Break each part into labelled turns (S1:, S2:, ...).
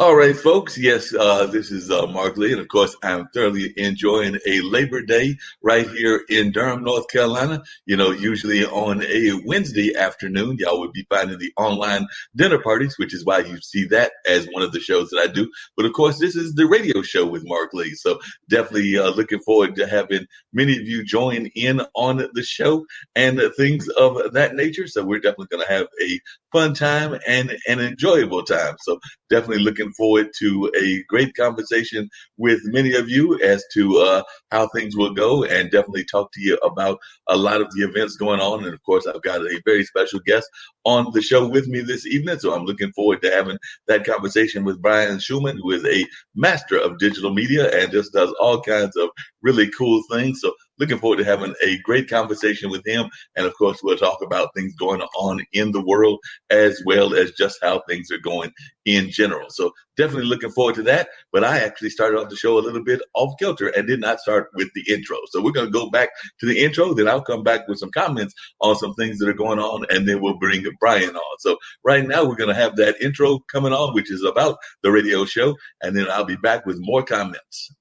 S1: All right, folks. Yes, this is Marc Lee, and of course, I'm thoroughly enjoying a Labor Day right here in Durham, North Carolina. You know, usually on a Wednesday afternoon, y'all would be finding the online dinner parties, which is why you see that as one of the shows that I do. But of course, this is the radio show with Marc Lee, so definitely looking forward to having many of you join in on the show and things of that nature. So we're definitely going to have a fun time and an enjoyable time. So definitely looking forward to a great conversation with many of you as to how things will go, and definitely talk to you about a lot of the events going on. And of course, I've got a very special guest on the show with me this evening. So I'm looking forward to having that conversation with Brian Schulman, who is a master of digital media and just does all kinds of really cool things. So looking forward to having a great conversation with him. And of course, we'll talk about things going on in the world as well as just how things are going in general. So definitely looking forward to that. But I actually started off the show a little bit off kilter and did not start with the intro. So we're going to go back to the intro. Then I'll come back with some comments on some things that are going on, and then we'll bring Brian on. So right now we're going to have that intro coming on, which is about the radio show. And then I'll be back with more comments.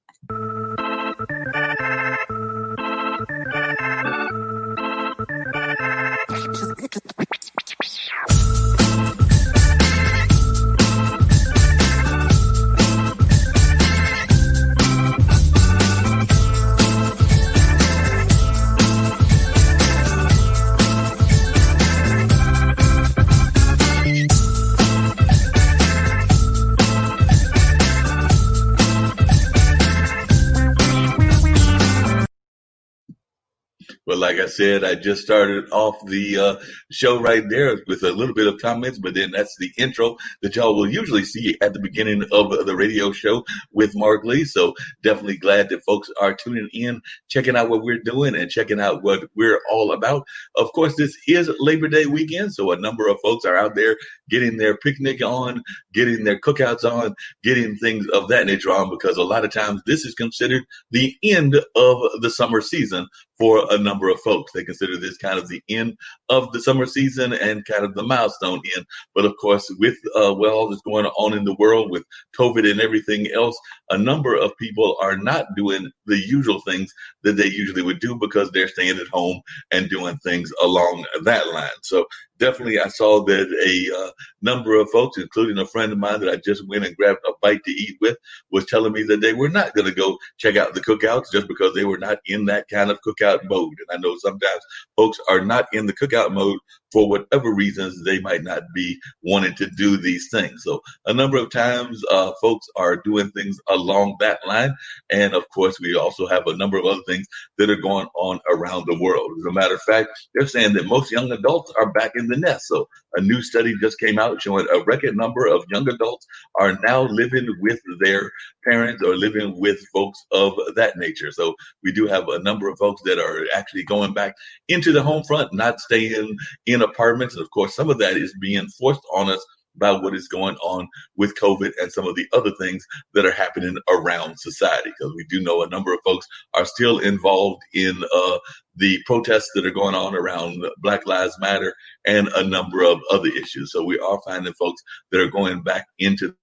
S1: But like I said, I just started off the show right there with a little bit of comments, but then that's the intro that y'all will usually see at the beginning of the radio show with Marc Lee. So definitely glad that folks are tuning in, checking out what we're doing and checking out what we're all about. Of course, this is Labor Day weekend, so a number of folks are out there getting their picnic on, getting their cookouts on, getting things of that nature on, because a lot of times this is considered the end of the summer season for a number of folks. They consider this kind of the end of the summer season and kind of the milestone end. But of course, with all that's going on in the world with COVID and everything else, a number of people are not doing the usual things that they usually would do because they're staying at home and doing things along that line. So definitely, I saw that a number of folks, including a friend of mine that I just went and grabbed a bite to eat with, was telling me that they were not going to go check out the cookouts just because they were not in that kind of cookout mode. And I know sometimes folks are not in the cookout mode for whatever reasons they might not be wanting to do these things. So a number of times folks are doing things along that line. And of course, we also have a number of other things that are going on around the world. As a matter of fact, they're saying that most young adults are back in the nest. So a new study just came out showing a record number of young adults are now living with their parents or living with folks of that nature. So we do have a number of folks that are actually going back into the home front, not staying in apartments. And of course, some of that is being forced on us by what is going on with COVID and some of the other things that are happening around society. Because we do know a number of folks are still involved in the protests that are going on around Black Lives Matter and a number of other issues. So we are finding folks that are going back into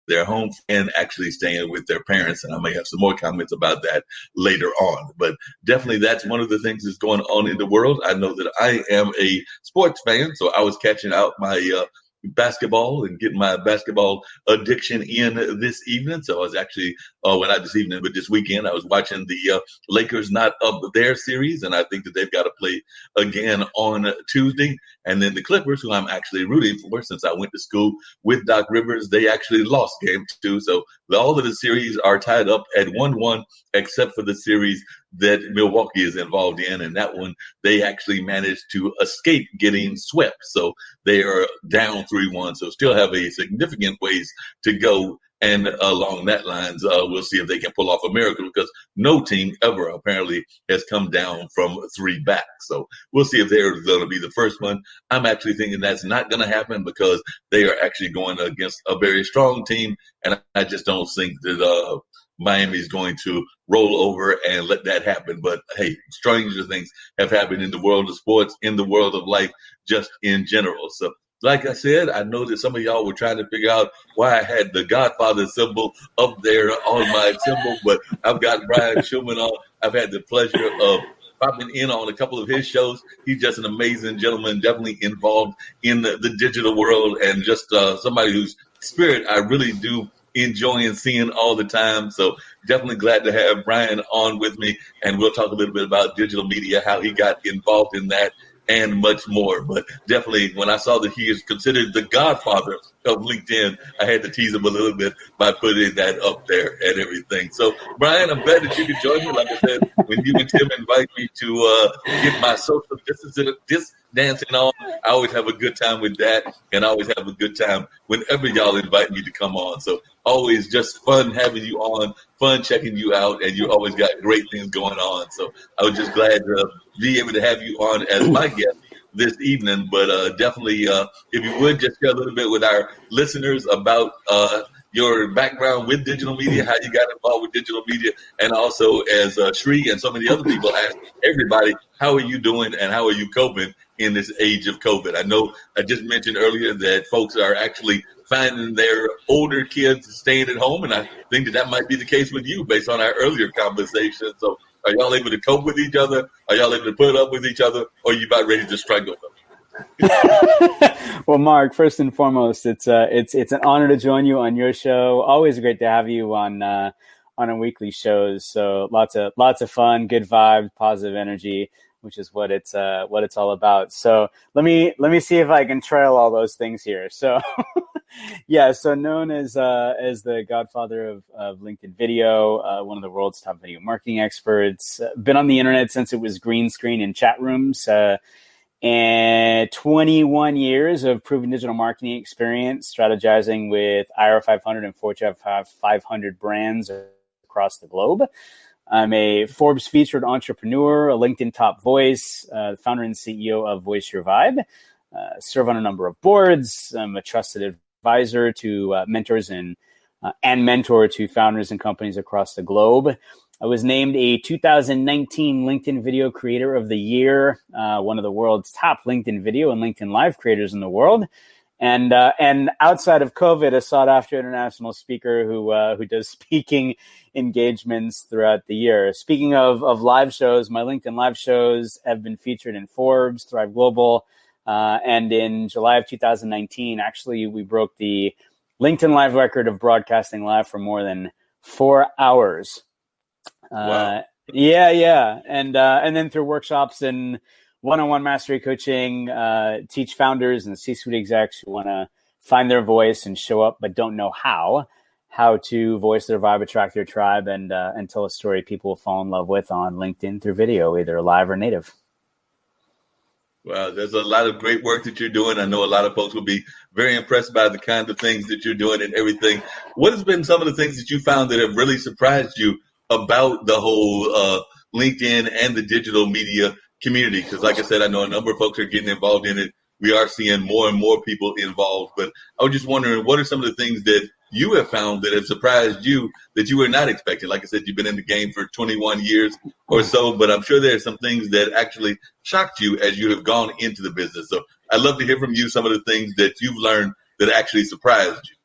S1: their homes and actually staying with their parents. And I may have some more comments about that later on. But definitely that's one of the things that's going on in the world. I know that I am a sports fan, so I was catching out my basketball and getting my basketball addiction in this evening. So I was actually, well, not this evening, but this weekend, I was watching the Lakers not up their series, and I think that they've got to play again on Tuesday. And then the Clippers, who I'm actually rooting for since I went to school with Doc Rivers, they actually lost game 2. So all of the series are tied up at 1-1, except for the series that Milwaukee is involved in. And that one, they actually managed to escape getting swept. So they are down 3-1. So still have a significant ways to go. And along that lines, we'll see if they can pull off a miracle, because no team ever apparently has come down from 3 back. So we'll see if they're going to be the first one. I'm actually thinking that's not going to happen because they are actually going against a very strong team. And I just don't think that Miami is going to roll over and let that happen. But hey, stranger things have happened in the world of sports, in the world of life, just in general. So like I said, I know that some of y'all were trying to figure out why I had the Godfather symbol up there on my symbol, but I've got Brian Schulman on. I've had the pleasure of popping in on a couple of his shows. He's just an amazing gentleman, definitely involved in the digital world, and just somebody whose spirit I really do enjoy and seeing all the time. So definitely glad to have Brian on with me, and we'll talk a little bit about digital media, how he got involved in that, and much more. But definitely, when I saw that he is considered the godfather of LinkedIn, I had to tease him a little bit by putting that up there and everything. So, Brian, I'm glad that you could join me. Like I said, when you and Tim invite me to get my social dancing on, I always have a good time with that, and I always have a good time whenever y'all invite me to come on. So always just fun having you on, fun checking you out, and you always got great things going on. So I was just glad to be able to have you on as my guest this evening. But definitely, if you would just share a little bit with our listeners about your background with digital media, how you got involved with digital media, and also as Sri and so many other people ask everybody, how are you doing and how are you coping in this age of COVID? I know I just mentioned earlier that folks are actually finding their older kids staying at home, and I think that might be the case with you based on our earlier conversation. So are y'all able to cope with each other? Are y'all able to put up with each other? Or are you about ready to strangle them?
S2: Well, Mark, first and foremost, it's an honor to join you on your show. Always great to have you on our weekly shows. So lots of fun, good vibe, positive energy, which is what it's all about. So let me see if I can trail all those things here. So yeah, so known as the godfather of LinkedIn video, one of the world's top video marketing experts. Been on the internet since it was green screen and chat rooms. And 21 years of proven digital marketing experience, strategizing with IR 500 and Fortune 500 brands across the globe. I'm a Forbes featured entrepreneur, a LinkedIn top voice, founder and CEO of Voice Your Vibe. Serve on a number of boards. I'm a trusted advisor to mentors and mentor to founders and companies across the globe. I was named a 2019 LinkedIn Video Creator of the Year, one of the world's top LinkedIn video and LinkedIn Live creators in the world. And outside of COVID, a sought-after international speaker who does speaking engagements throughout the year. Speaking of live shows, my LinkedIn Live shows have been featured in Forbes, Thrive Global, and in July of 2019, actually, we broke the LinkedIn Live record of broadcasting live for more than 4 hours.
S1: Wow.
S2: Yeah. And then through workshops and one-on-one mastery coaching, teach founders and C-suite execs who want to find their voice and show up, but don't know how to voice their vibe, attract their tribe, and tell a story people will fall in love with on LinkedIn through video, either live or native.
S1: Wow, there's a lot of great work that you're doing. I know a lot of folks will be very impressed by the kind of things that you're doing and everything. What has been some of the things that you found that have really surprised you about the whole LinkedIn and the digital media community? Because like I said, I know a number of folks are getting involved in it. We are seeing more and more people involved. But I was just wondering, what are some of the things that you have found that have surprised you that you were not expecting? Like I said, you've been in the game for 21 years or so, but I'm sure there are some things that actually shocked you as you have gone into the business. So I'd love to hear from you some of the things that you've learned that actually surprised you.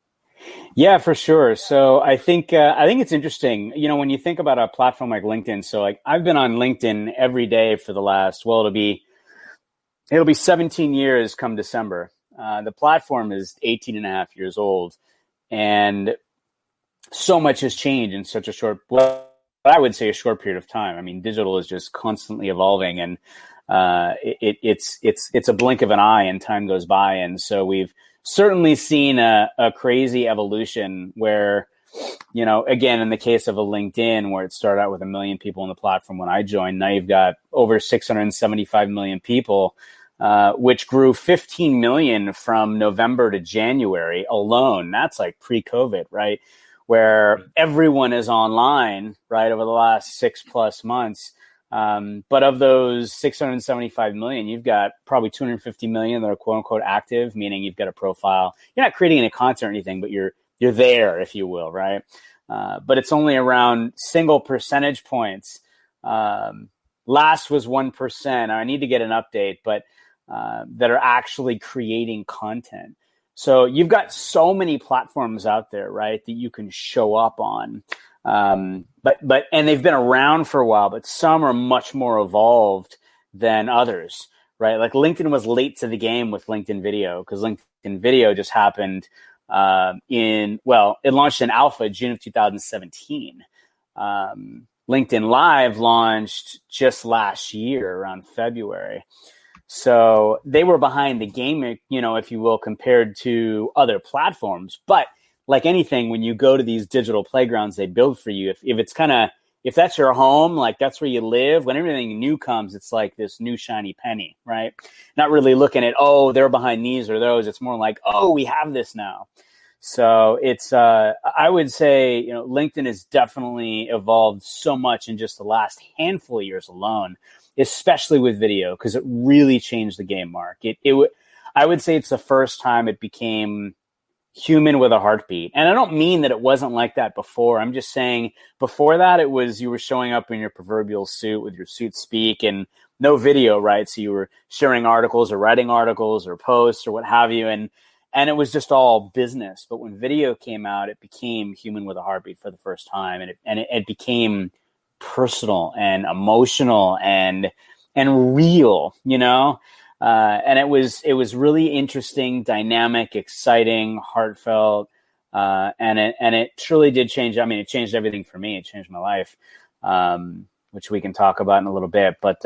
S2: Yeah, for sure. So I think it's interesting, when you think about a platform like LinkedIn. So like I've been on LinkedIn every day for the last, it'll be 17 years come December. The platform is 18 and a half years old, and so much has changed in such a short period of time. I mean, digital is just constantly evolving, and it's a blink of an eye and time goes by. And so we've certainly seen a crazy evolution where, again, in the case of a LinkedIn, where it started out with 1 million people on the platform when I joined, now you've got over 675 million people, which grew 15 million from November to January alone. That's like pre-COVID, right? Where everyone is online, right, over the last 6+ months. But of those 675 million, you've got probably 250 million that are quote unquote active, meaning you've got a profile. You're not creating any content or anything, but you're there, if you will, right? But it's only around single percentage points. Last was 1%. I need to get an update, but that are actually creating content. So you've got so many platforms out there, right, that you can show up on. But and they've been around for a while, but some are much more evolved than others, right? Like LinkedIn was late to the game with LinkedIn Video, because LinkedIn Video just happened it launched in alpha June of 2017. LinkedIn Live launched just last year around February. So they were behind the game, you know, if you will, compared to other platforms. But like anything, when you go to these digital playgrounds they build for you, if that's your home, like that's where you live, when everything new comes, it's like this new shiny penny, right? Not really looking at, oh, they're behind these or those. It's more like, oh, we have this now. So it's, I would say, you know, LinkedIn has definitely evolved so much in just the last handful of years alone, especially with video, because it really changed the game, Mark. I would say it's the first time it became human with a heartbeat. And I don't mean that it wasn't like that before. I'm just saying before that, it was, you were showing up in your proverbial suit with your suit speak and no video, right? So you were sharing articles or writing articles or posts or what have you. And it was just all business. But when video came out, it became human with a heartbeat for the first time. And it became personal and emotional and real, you know? And it was really interesting, dynamic, exciting, heartfelt. And it truly did change. I mean, it changed everything for me. It changed my life, which we can talk about in a little bit. But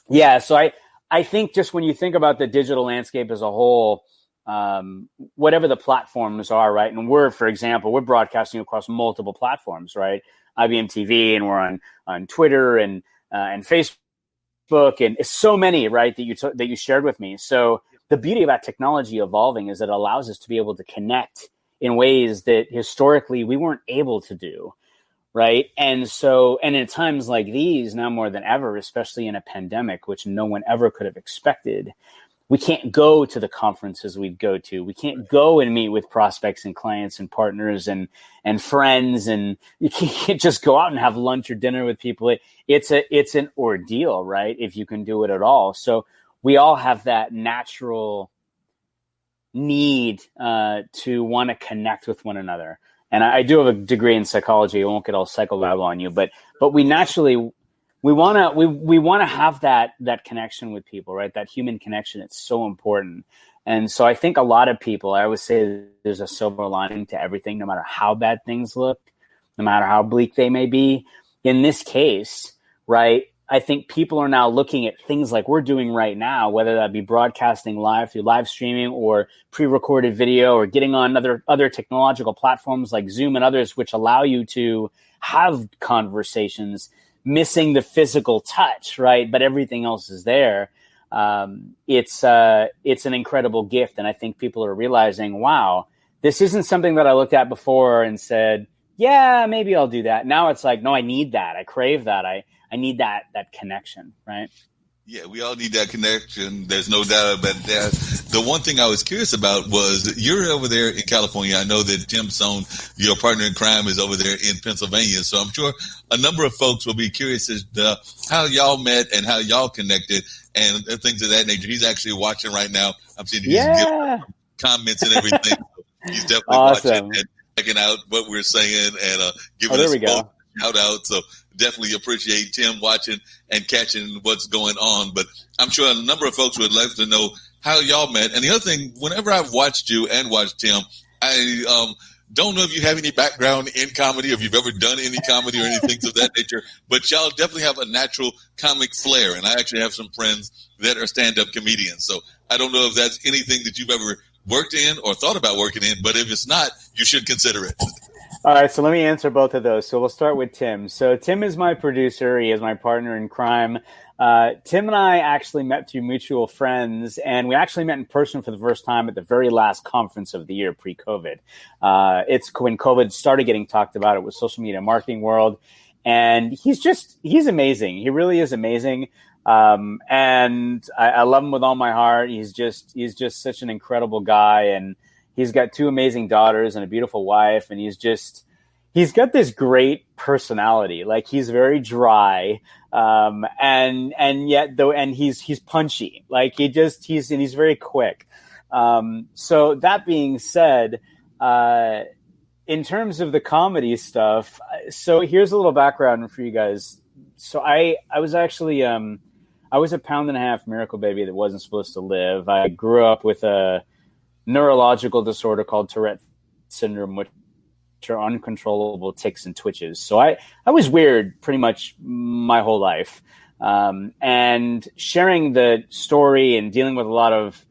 S2: yeah, so I think just when you think about the digital landscape as a whole, whatever the platforms are, right? And for example, we're broadcasting across multiple platforms, right? IBM TV, and we're on Twitter and Facebook, and it's so many, right, that you shared with me. So the beauty about technology evolving is that it allows us to be able to connect in ways that historically we weren't able to do, right? And in times like these, now more than ever, especially in a pandemic, which no one ever could have expected, we can't go to the conferences we'd go to. We can't go and meet with prospects and clients and partners and friends. And you can't just go out and have lunch or dinner with people. It's an ordeal, right? If you can do it at all. So we all have that natural need to want to connect with one another. And I do have a degree in psychology. I won't get all psychobabble on you, but we naturally we want to have that connection with people, right? That human connection. It's so important. And so I think a lot of people, I always say there's a silver lining to everything, no matter how bad things look, no matter how bleak they may be. In this case, right, I think people are now looking at things like we're doing right now, whether that be broadcasting live through live streaming or pre-recorded video or getting on other technological platforms like Zoom and others, which allow you to have conversations, missing the physical touch, right? But everything else is there. It's an incredible gift. And I think people are realizing, wow, this isn't something that I looked at before and said, yeah, maybe I'll do that. Now it's like, no, I need that. I crave that. I need that connection, right?
S1: Yeah, we all need that connection. There's no doubt about that. The one thing I was curious about was you're over there in California. I know that Tim Sohn, your partner in crime, is over there in Pennsylvania. So I'm sure a number of folks will be curious as to how y'all met and how y'all connected and things of that nature. He's actually watching right now. I'm seeing he's giving comments and everything. So he's definitely watching and checking out what we're saying and giving us both shout out. So definitely appreciate Tim watching and catching what's going on. But I'm sure a number of folks would like to know how y'all met. And the other thing, whenever I've watched you and watched Tim, I don't know if you have any background in comedy, if you've ever done any comedy or anything of that nature, but y'all definitely have a natural comic flair. And I actually have some friends that are stand-up comedians. So I don't know if that's anything that you've ever worked in or thought about working in, but if it's not, you should consider it.
S2: All right, so let me answer both of those. So we'll start with Tim. So Tim is my producer. He is my partner in crime. Tim and I actually met through mutual friends, and we actually met in person for the first time at the very last conference of the year pre-COVID. It's when COVID started getting talked about. It was Social Media Marketing World, and he's amazing. He really is amazing. And I love him with all my heart. He's just such an incredible guy, and he's got two amazing daughters and a beautiful wife, and he's he's got this great personality. Like, he's very dry, and yet though, and he's punchy. Like, he's very quick. So that being said, in terms of the comedy stuff, so here's a little background for you guys. So I was actually I was a pound and a half miracle baby that wasn't supposed to live. I grew up with a neurological disorder called Tourette syndrome, which are uncontrollable tics and twitches. So I was weird pretty much my whole life. And sharing the story and dealing with a lot of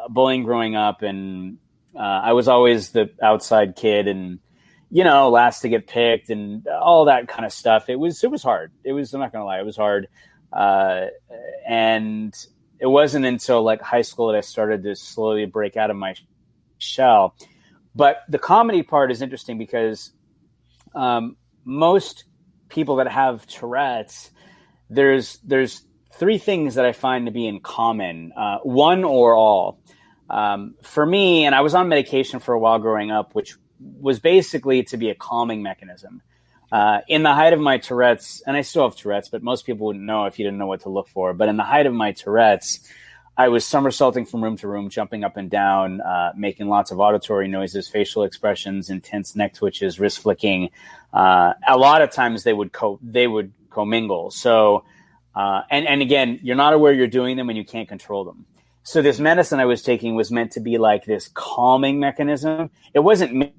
S2: bullying growing up, and I was always the outside kid, and last to get picked and all that kind of stuff. It was hard. I'm not gonna lie, it was hard. And it wasn't until like high school that I started to slowly break out of my shell. But the comedy part is interesting because most people that have Tourette's, there's three things that I find to be in common, one or all. For me, and I was on medication for a while growing up, which was basically to be a calming mechanism. In the height of my Tourette's, and I still have Tourette's, but most people wouldn't know if you didn't know what to look for. But in the height of my Tourette's, I was somersaulting from room to room, jumping up and down, making lots of auditory noises, facial expressions, intense neck twitches, wrist flicking. A lot of times they would commingle. So, and again, you're not aware you're doing them and you can't control them. So this medicine I was taking was meant to be like this calming mechanism. It wasn't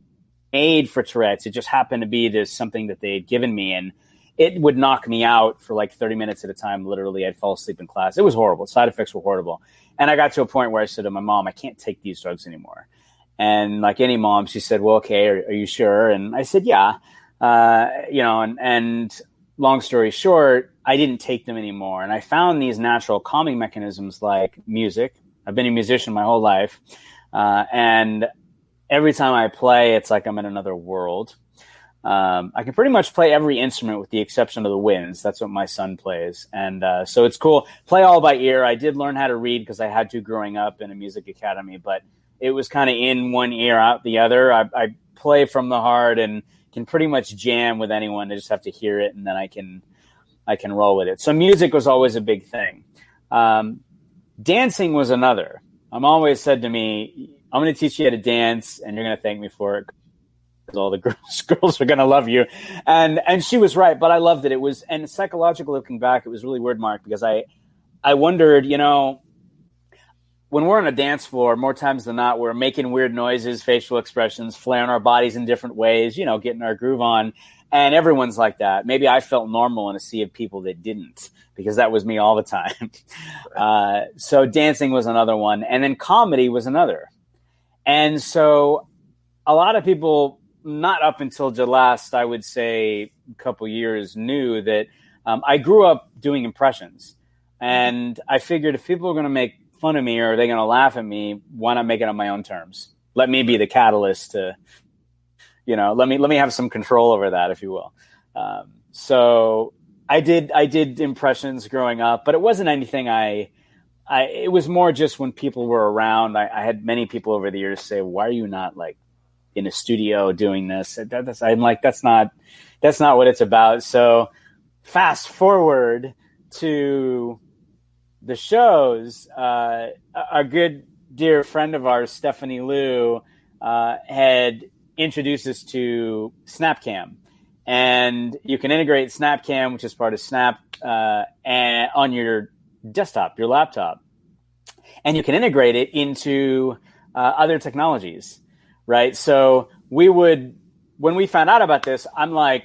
S2: made for Tourette's. It just happened to be this something that they had given me, and it would knock me out for like 30 minutes at a time. Literally, I'd fall asleep in class. It was horrible. Side effects were horrible. And I got to a point where I said to my mom, I can't take these drugs anymore. And like any mom, she said, well, okay, are you sure? And I said, yeah. And long story short, I didn't take them anymore. And I found these natural calming mechanisms like music. I've been a musician my whole life. And every time I play, it's like I'm in another world. I can pretty much play every instrument with the exception of the winds. That's what my son plays. And so it's cool. Play all by ear. I did learn how to read because I had to growing up in a music academy, but it was kind of in one ear, out the other. I play from the heart and can pretty much jam with anyone. I just have to hear it, and then I can roll with it. So music was always a big thing. Dancing was another. I'm always said to me, I'm going to teach you how to dance, and you're going to thank me for it because all the girls are going to love you. And she was right, but I loved it. It was, and psychological looking back, it was really weird, Mark, because I wondered, when we're on a dance floor, more times than not, we're making weird noises, facial expressions, flaring our bodies in different ways, getting our groove on. And everyone's like that. Maybe I felt normal in a sea of people that didn't, because that was me all the time. So dancing was another one. And then comedy was another. And so a lot of people, not up until the last, I would say, couple years, knew that I grew up doing impressions. And I figured if people are going to make fun of me or they're going to laugh at me, why not make it on my own terms? Let me be the catalyst to, let me have some control over that, if you will. So I did impressions growing up, but it wasn't anything it was more just when people were around. I had many people over the years say, why are you not like in a studio doing this? I'm like, that's not what it's about. So fast forward to the shows, a good dear friend of ours, Stephanie Liu, had introduced us to SnapCam. And you can integrate SnapCam, which is part of Snap, and on your desktop, your laptop. And you can integrate it into other technologies, right? So when we found out about this, I'm like,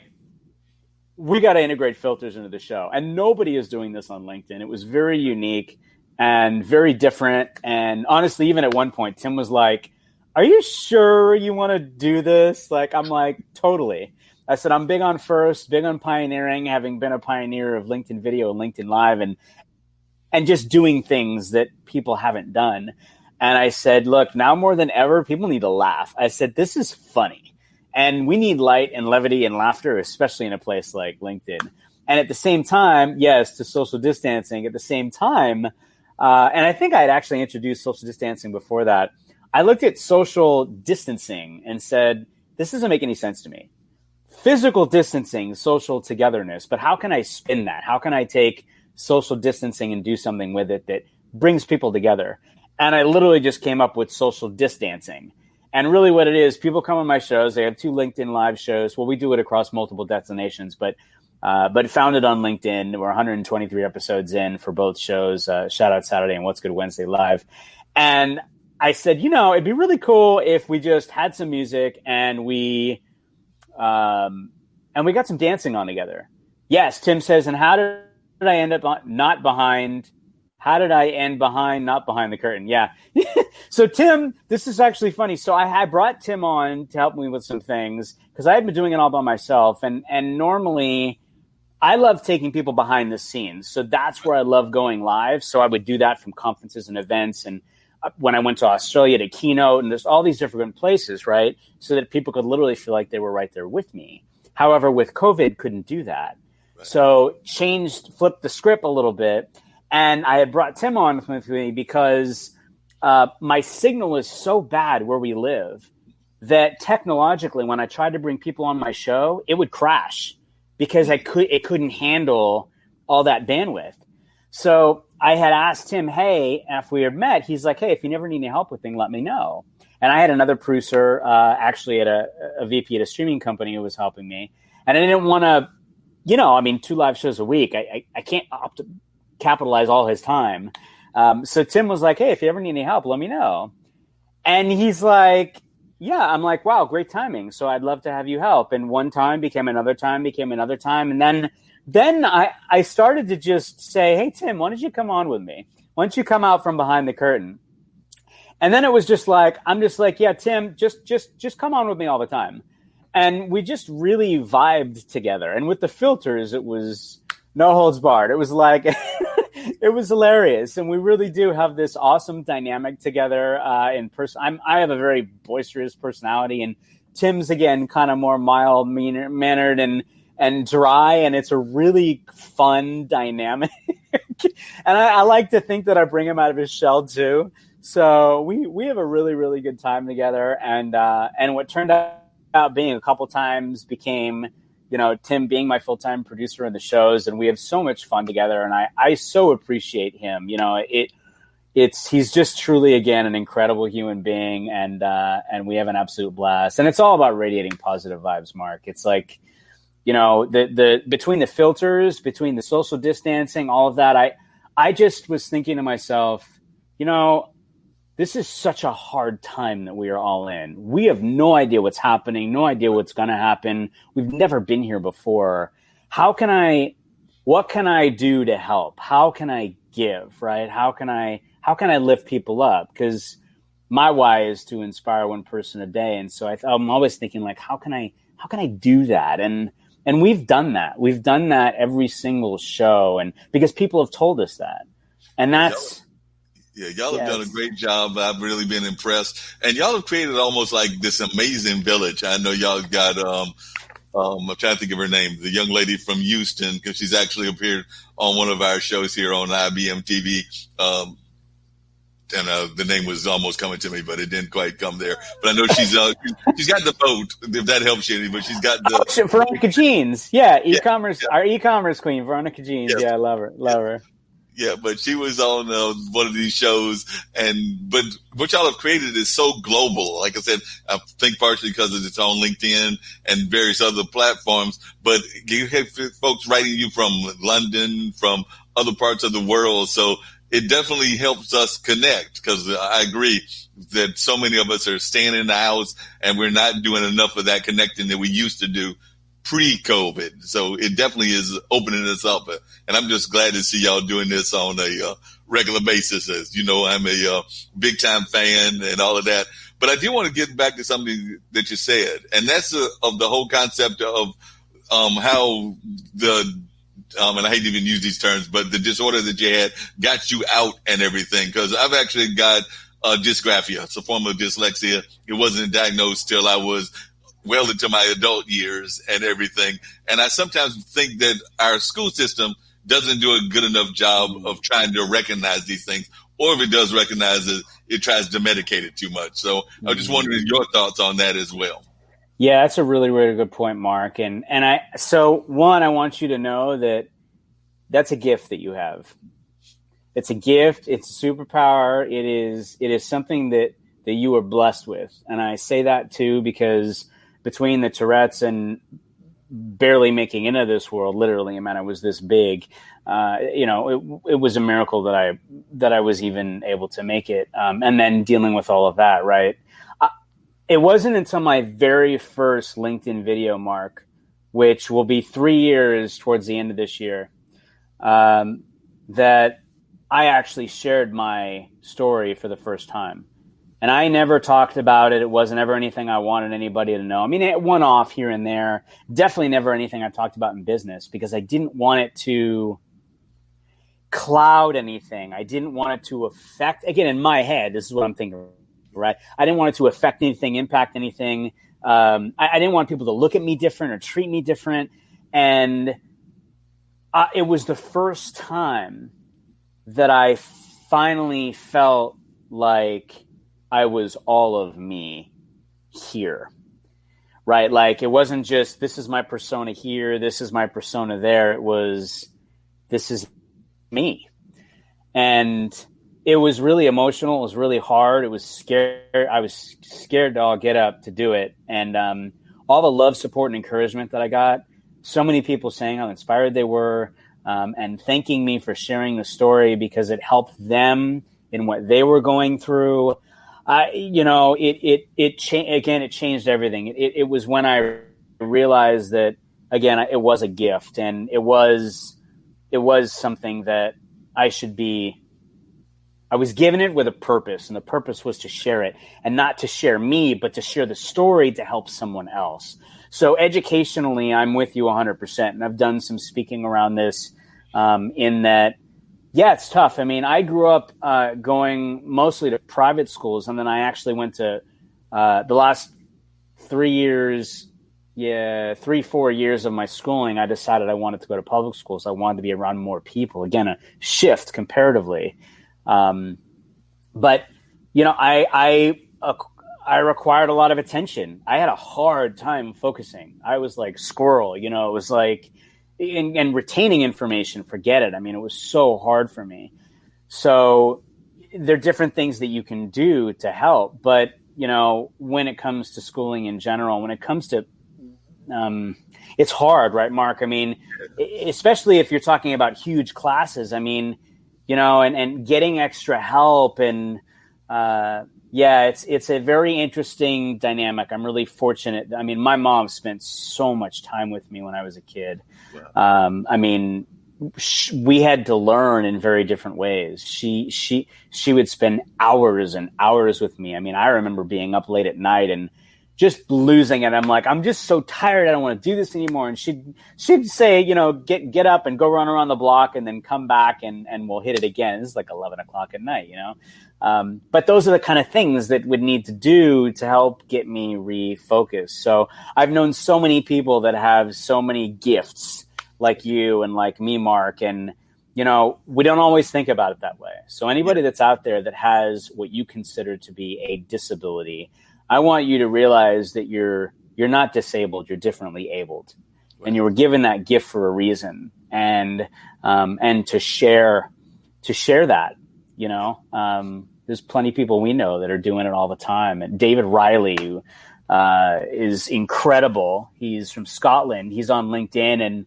S2: we got to integrate filters into the show. And nobody is doing this on LinkedIn. It was very unique and very different. And honestly, even at one point, Tim was like, are you sure you want to do this? Like, I'm like, totally. I said, I'm big on first, big on pioneering, having been a pioneer of LinkedIn video and LinkedIn Live and just doing things that people haven't done. And I said, look, now more than ever, people need to laugh. I said, this is funny. And we need light and levity and laughter, especially in a place like LinkedIn. And at the same time, yes, to social distancing. At the same time, and I think I had actually introduced social distancing before that, I looked at social distancing and said, this doesn't make any sense to me. physical distancing, social togetherness, but how can I spin that? How can I take social distancing and do something with it that brings people together? And I literally just came up with social distancing. And really what it is, people come on my shows. They have 2 LinkedIn live shows. Well, we do it across multiple destinations, but founded on LinkedIn. We're 123 episodes in for both shows, Shout Out Saturday and What's Good Wednesday live. And I said, it'd be really cool if we just had some music and we got some dancing on together. Yes, Tim says, and how did I end up not behind? How did I end behind, not behind the curtain? Yeah. So Tim, this is actually funny. So I brought Tim on to help me with some things because I had been doing it all by myself. And normally I love taking people behind the scenes. So that's where I love going live. So I would do that from conferences and events. And when I went to Australia to keynote, and there's all these different places, right? So that people could literally feel like they were right there with me. However, with COVID, couldn't do that. Right. So flipped the script a little bit. And I had brought Tim on with me because my signal is so bad where we live that technologically, when I tried to bring people on my show, it would crash because it couldn't handle all that bandwidth. So I had asked him, hey, after we had met, he's like, hey, if you never need any help with things, let me know. And I had another producer, actually at a VP at a streaming company who was helping me. And I didn't want to, 2 live shows a week. I can't capitalize all his time. So Tim was like, hey, if you ever need any help, let me know. And he's like, yeah. I'm like, wow, great timing. So I'd love to have you help. And one time became another time. And then I started to just say, hey, Tim, why don't you come on with me? Why don't you come out from behind the curtain? And then it was just like, I'm just like, yeah, Tim, just come on with me all the time. And we just really vibed together. And with the filters, it was no holds barred. It was like, it was hilarious. And we really do have this awesome dynamic together in person. I have a very boisterous personality, and Tim's, again, kind of more mild mannered and dry. And it's a really fun dynamic. And I like to think that I bring him out of his shell too. So we have a really, really good time together. And what turned out being a couple times became, Tim being my full-time producer in the shows, and we have so much fun together. And I so appreciate him. He's just truly, again, an incredible human being, and we have an absolute blast. And it's all about radiating positive vibes, Mark. It's like, the between the filters, between the social distancing, all of that, I just was thinking to myself, this is such a hard time that we are all in. We have no idea what's happening, no idea what's going to happen. We've never been here before. What can I do to help? How can I give, right? How can I lift people up? Because my why is to inspire one person a day. And so I'm always thinking, like, how can I do that? And we've done that. We've done that every single show. And because people have told us that. And that's,
S1: yeah, y'all have done a great job. I've really been impressed. And y'all have created almost like this amazing village. I know y'all got, I'm trying to think of her name, the young lady from Houston, because she's actually appeared on one of our shows here on IBM TV. And the name was almost coming to me, but it didn't quite come there. But I know she's got the vote, if that helps you any, but she's got the
S2: Veronica Jeans. Yeah, our e-commerce queen, Veronica Jeans. Yes. Yeah, I love her.
S1: Yeah, but she was on one of these shows, but what y'all have created is so global. Like I said, I think partially because it's on LinkedIn and various other platforms, but you have folks writing you from London, from other parts of the world. So it definitely helps us connect, because I agree that so many of us are staying in the house and we're not doing enough of that connecting that we used to do pre-COVID. So it definitely is opening us up. And I'm just glad to see y'all doing this on a regular basis. As you know, I'm a big time fan and all of that. But I do want to get back to something that you said, and that's of the whole concept of how and I hate to even use these terms, but the disorder that you had got you out and everything. Because I've actually got dysgraphia. It's a form of dyslexia. It wasn't diagnosed till I was well into my adult years and everything. And I sometimes think that our school system doesn't do a good enough job of trying to recognize these things. Or if it does recognize it, it tries to medicate it too much. So I was just wondering your thoughts on that as well.
S2: Yeah, that's a really, really good point, Mark. So one, I want you to know that that's a gift that you have. It's a gift. It's a superpower. It is something that you are blessed with. And I say that too, because between the Tourette's and barely making into this world, literally, I mean, I was this big, it was a miracle that I was even able to make it. And then dealing with all of that, right? It wasn't until my very first LinkedIn video, Mark, which will be 3 years towards the end of this year, that I actually shared my story for the first time. And I never talked about it. It wasn't ever anything I wanted anybody to know. I mean, it went off here and there. Definitely never anything I talked about in business, because I didn't want it to cloud anything. I didn't want it to affect, again, in my head, this is what I'm thinking, right? I didn't want it to affect anything, impact anything. I didn't want people to look at me different or treat me different. And it was the first time that I finally felt like I was all of me here, right? Like, it wasn't just, this is my persona here, this is my persona there. It was, this is me. And it was really emotional. It was really hard. It was scary. I was scared to all get up to do it. And all the love, support, and encouragement that I got, so many people saying how inspired they were, and thanking me for sharing the story because it helped them in what they were going through. It changed everything. It was when I realized that, again, it was a gift, and it was something that I was given it with a purpose, and the purpose was to share it, and not to share me, but to share the story to help someone else. So educationally, I'm with you 100%. And I've done some speaking around this, in that, yeah, it's tough. I mean, I grew up going mostly to private schools, and then I actually went to the last 4 years of my schooling. I decided I wanted to go to public schools. I wanted to be around more people. Again, a shift comparatively. But I required a lot of attention. I had a hard time focusing. I was like squirrel, it was like, and retaining information, forget it. I mean, it was so hard for me. So there are different things that you can do to help. But, when it comes to schooling in general, when it comes to, it's hard, right, Mark? I mean, especially if you're talking about huge classes, I mean, and getting extra help, and it's a very interesting dynamic. I'm really fortunate. I mean, my mom spent so much time with me when I was a kid. Wow. I mean, we had to learn in very different ways. She would spend hours and hours with me. I mean, I remember being up late at night and just losing it. I'm like, I'm just so tired. I don't want to do this anymore. And she'd say, get up and go run around the block, and then come back and we'll hit it again. This is like 11 o'clock at night, But those are the kind of things that would need to do to help get me refocused. So I've known so many people that have so many gifts, like you and like me, Mark. And, we don't always think about it that way. So anybody that's out there that has what you consider to be a disability, I want you to realize that you're not disabled. You're differently abled, and you were given that gift for a reason. And to share that, there's plenty of people we know that are doing it all the time. And David Riley, who is incredible. He's from Scotland. He's on LinkedIn, and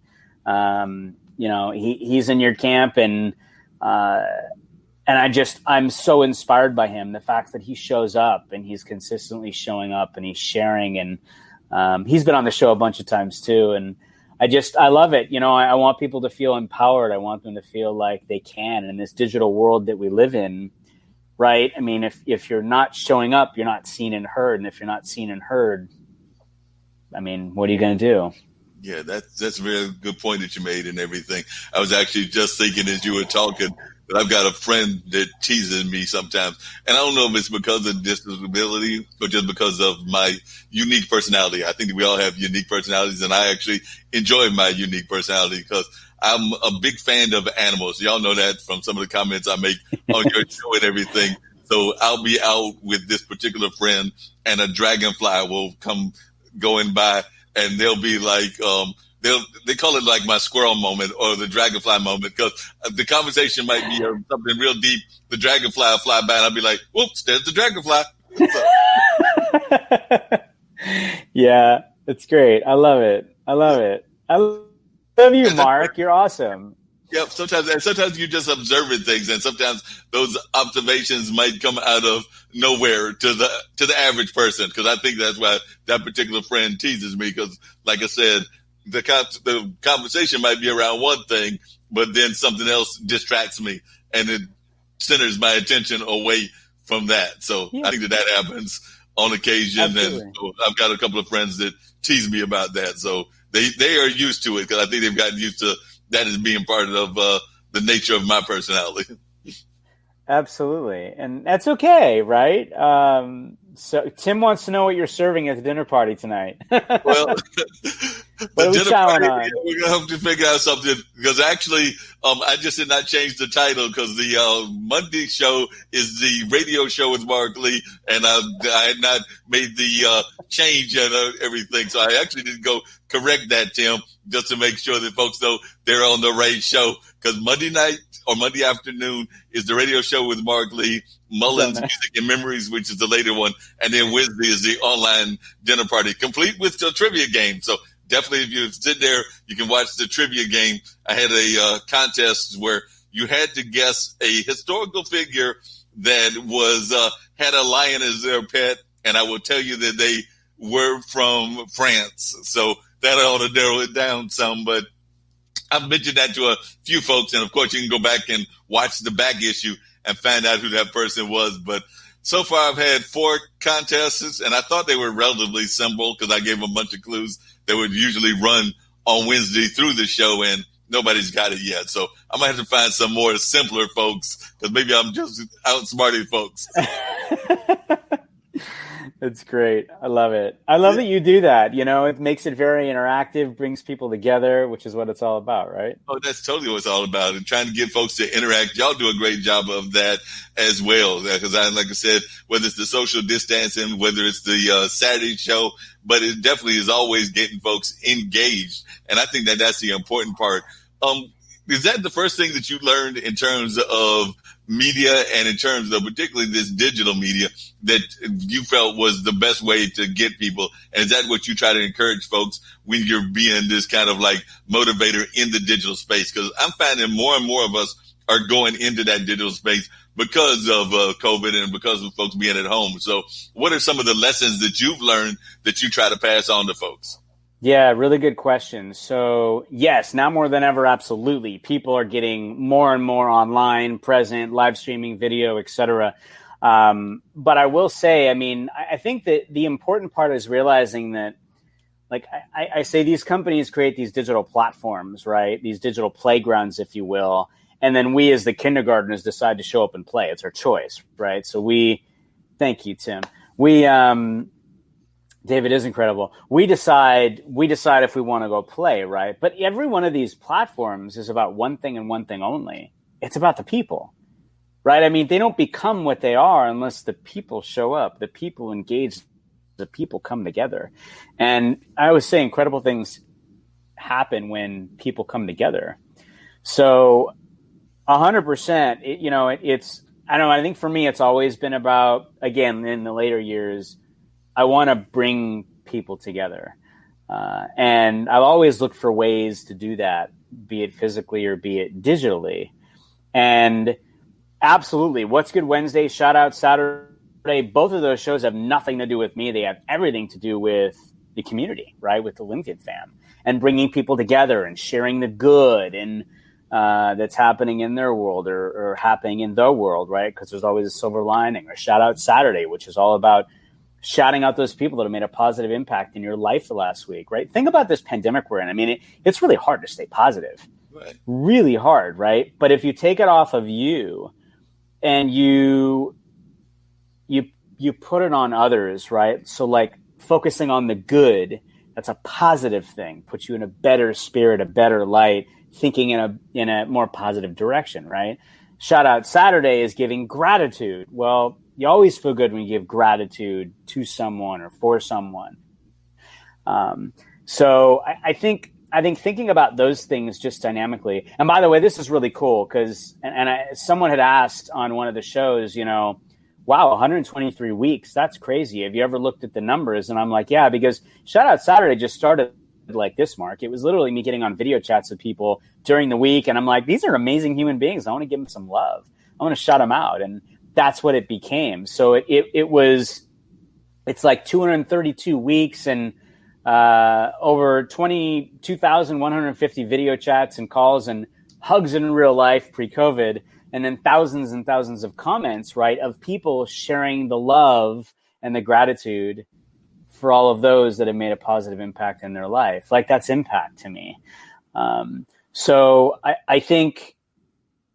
S2: he's in your camp, and I'm so inspired by him. The fact that he shows up, and he's consistently showing up, and he's sharing, and he's been on the show a bunch of times too. And I love it. I want people to feel empowered. I want them to feel like they can in this digital world that we live in. Right. I mean, if you're not showing up, you're not seen and heard. And if you're not seen and heard, I mean, what are you going to do?
S1: Yeah, that's a very good point that you made and everything. I was actually just thinking as you were talking that I've got a friend that teases me sometimes. And I don't know if it's because of disability or just because of my unique personality. I think we all have unique personalities, and I actually enjoy my unique personality because I'm a big fan of animals. Y'all know that from some of the comments I make on your show and everything. So I'll be out with this particular friend, and a dragonfly will come going by, and they'll be like, they call it like my squirrel moment or the dragonfly moment, because the conversation might be something real deep. The dragonfly will fly by, and I'll be like, "Whoops, there's the dragonfly."
S2: Yeah, it's great. I love it. I love you, Mark. You're awesome.
S1: Yep. Sometimes you're just observing things, and sometimes those observations might come out of nowhere to the average person. Because I think that's why that particular friend teases me. Because, like I said, the conversation might be around one thing, but then something else distracts me, and it centers my attention away from that. So I think that happens on occasion. Absolutely. And so I've got a couple of friends that tease me about that. So they are used to it, because I think they've gotten used to that as being part of the nature of my personality.
S2: Absolutely. And that's okay, right? So Tim wants to know what you're serving at the dinner party tonight.
S1: Well, the dinner party, we're going to have to figure out something, because actually I just did not change the title, because the Monday show is the radio show with Marc Lee, and I had not made the change and everything. So I actually didn't go correct that, Tim, just to make sure that folks know they're on the right show, because Monday night or Monday afternoon is the radio show with Marc Lee, Mullins Music and Memories, which is the later one, and then Wednesday is the online dinner party, complete with the trivia game. So definitely, if you sit there, you can watch the trivia game. I had a contest where you had to guess a historical figure that was had a lion as their pet, and I will tell you that they were from France. So that ought to narrow it down some, but I've mentioned that to a few folks, and of course you can go back and watch the back issue and find out who that person was. But so far I've had 4 contests, and I thought they were relatively simple, because I gave them a bunch of clues that would usually run on Wednesday through the show, and nobody's got it yet. So I might have to find some more simpler folks, because maybe I'm just outsmarting folks.
S2: It's great. I love it. I love that you do that. You know, it makes it very interactive, brings people together, which is what it's all about, right?
S1: Oh, that's totally what it's all about. And trying to get folks to interact. Y'all do a great job of that as well. Because like I said, whether it's the social distancing, whether it's the Saturday show, but it definitely is always getting folks engaged. And I think that that's the important part. Is that the first thing that you learned in terms of media, and in terms of particularly this digital media, that you felt was the best way to get people? And is that what you try to encourage folks when you're being this kind of like motivator in the digital space? Because I'm finding more and more of us are going into that digital space because of COVID and because of folks being at home. So what are some of the lessons that you've learned that you try to pass on to folks?
S2: Yeah, really good question. So yes, now more than ever, absolutely. People are getting more and more online, present, live streaming, video, etc. But I will say, I mean, I think that the important part is realizing that, like I say, these companies create these digital platforms, right? These digital playgrounds, if you will. And then we as the kindergartners decide to show up and play. It's our choice, right? So thank you, Tim. David is incredible. We decide if we want to go play, right? But every one of these platforms is about one thing and one thing only. It's about the people, right? I mean, they don't become what they are unless the people show up, the people engage, the people come together. And I always say incredible things happen when people come together. So 100%, I think for me, it's always been about, again, in the later years, I want to bring people together. And I've always looked for ways to do that, be it physically or be it digitally. And absolutely, What's Good Wednesday, Shout Out Saturday, both of those shows have nothing to do with me. They have everything to do with the community, right, with the LinkedIn fam, and bringing people together and sharing the good and that's happening in their world or happening in the world, right? Because there's always a silver lining. Or Shout Out Saturday, which is all about shouting out those people that have made a positive impact in your life the last week, right? Think about this pandemic we're in. I mean, it's really hard to stay positive, right? Really hard, right? But if you take it off of you and you put it on others, right? So like focusing on the good, that's a positive thing, puts you in a better spirit, a better light, thinking in a more positive direction, right? Shout Out Saturday is giving gratitude. Well, you always feel good when you give gratitude to someone or for someone. So I think thinking about those things just dynamically. And by the way, this is really cool because someone had asked on one of the shows, wow, 123 weeks, that's crazy. Have you ever looked at the numbers? And I'm like, yeah, because Shout Out Saturday just started like this, Mark. It was literally me getting on video chats with people during the week. And I'm like, these are amazing human beings. I want to give them some love. I want to shout them out. And that's what it became. So it's like 232 weeks and over 22,150 video chats and calls and hugs in real life pre-COVID. And then thousands and thousands of comments, right, of people sharing the love and the gratitude for all of those that have made a positive impact in their life. Like, that's impact to me. So I think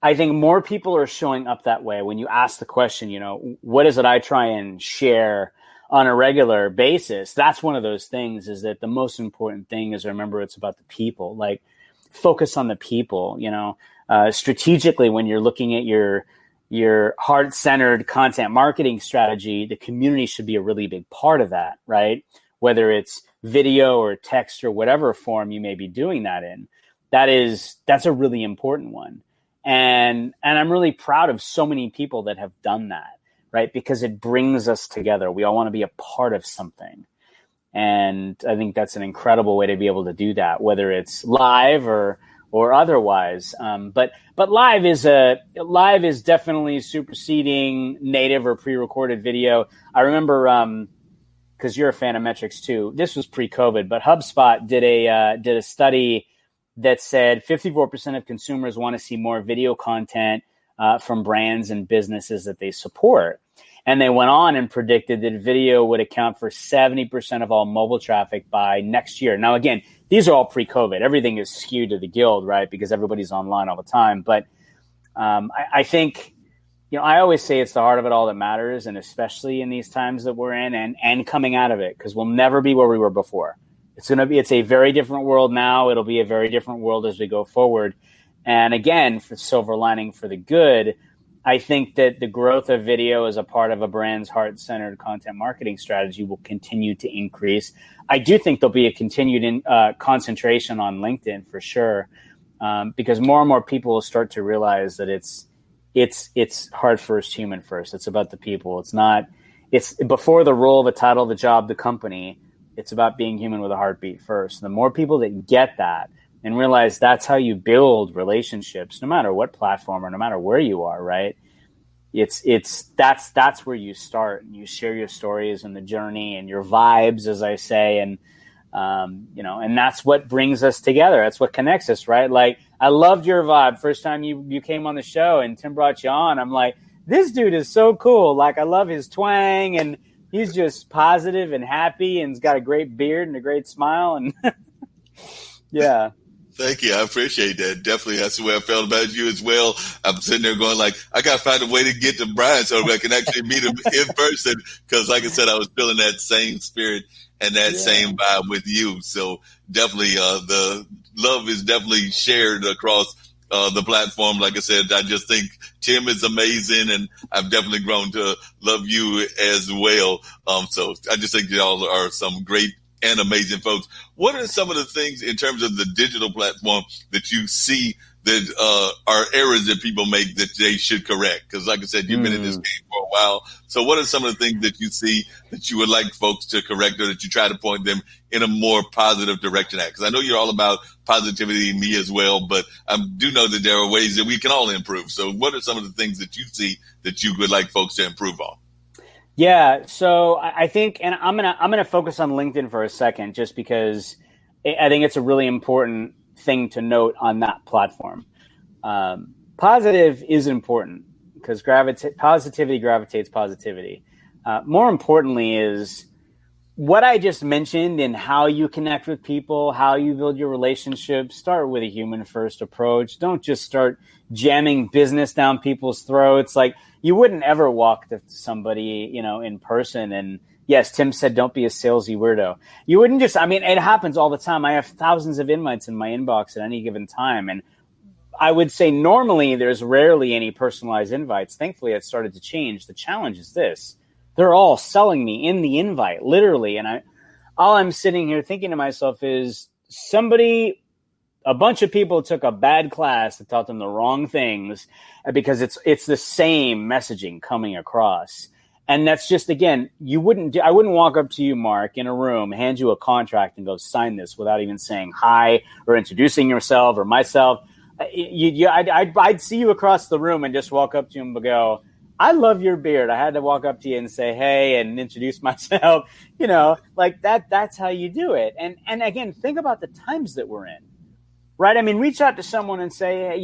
S2: more people are showing up that way. When you ask the question, what is it I try and share on a regular basis? That's one of those things, is that the most important thing is, remember, it's about the people. Like, focus on the people, strategically, when you're looking at your heart-centered content marketing strategy, the community should be a really big part of that, right? Whether it's video or text or whatever form you may be doing that in, that's a really important one. And I'm really proud of so many people that have done that, right? Because it brings us together. We all want to be a part of something. And I think that's an incredible way to be able to do that, whether it's live or otherwise. But live is definitely superseding native or pre-recorded video. I remember, because you're a fan of metrics too, this was pre-COVID, but HubSpot did a study that said 54% of consumers want to see more video content from brands and businesses that they support. And they went on and predicted that video would account for 70% of all mobile traffic by next year. Now, again, these are all pre-COVID. Everything is skewed to the guild, right? Because everybody's online all the time. But I think, I always say it's the heart of it all that matters, and especially in these times that we're in and coming out of it, because we'll never be where we were before. It's a very different world now. It'll be a very different world as we go forward. And again, for silver lining for the good, I think that the growth of video as a part of a brand's heart-centered content marketing strategy will continue to increase. I do think there'll be a continued concentration on LinkedIn for sure, because more and more people will start to realize that it's heart first, human first. It's about the people. It's before the role, the title, the job, the company. It's about being human with a heartbeat first. The more people that get that and realize that's how you build relationships, no matter what platform or no matter where you are, right? That's where you start, and you share your stories and the journey and your vibes, as I say, and and that's what brings us together. That's what connects us, right? Like, I loved your vibe first time you came on the show and Tim brought you on. I'm like, this dude is so cool. Like, I love his twang, and he's just positive and happy, and he's got a great beard and a great smile, and yeah.
S1: Thank you. I appreciate that. Definitely. That's the way I felt about you as well. I'm sitting there going like, I got to find a way to get to Brian so I can actually meet him in person. Because like I said, I was feeling that same spirit and that same vibe with you. So definitely the love is definitely shared across the platform. Like I said, I just think Tim is amazing, and I've definitely grown to love you as well. So I just think y'all are some great and amazing folks. What are some of the things in terms of the digital platform that you see that are errors that people make that they should correct? Because like I said, you've been in this game for a while. So what are some of the things that you see that you would like folks to correct, or that you try to point them in a more positive direction at? Because I know you're all about positivity and me as well, but I do know that there are ways that we can all improve. So what are some of the things that you see that you would like folks to improve on?
S2: Yeah, so I think, and I'm gonna focus on LinkedIn for a second, just because I think it's a really important thing to note on that platform. Positive is important because positivity gravitates positivity. More importantly is what I just mentioned in how you connect with people, how you build your relationships. Start with a human first approach. Don't just start jamming business down people's throats. Like, you wouldn't ever walk to somebody, in person. And yes, Tim said, don't be a salesy weirdo. You wouldn't just, it happens all the time. I have thousands of invites in my inbox at any given time. And I would say normally there's rarely any personalized invites. Thankfully, it started to change. The challenge is this. They're all selling me in the invite, literally. And all I'm sitting here thinking to myself is a bunch of people took a bad class that taught them the wrong things, because it's the same messaging coming across. And that's just, again, I wouldn't walk up to you, Mark, in a room, hand you a contract and go sign this without even saying hi or introducing yourself or myself. I'd see you across the room and just walk up to you and go, I love your beard. I had to walk up to you and say, hey, and introduce myself, like that. That's how you do it. And again, think about the times that we're in. Right. I mean, reach out to someone and say,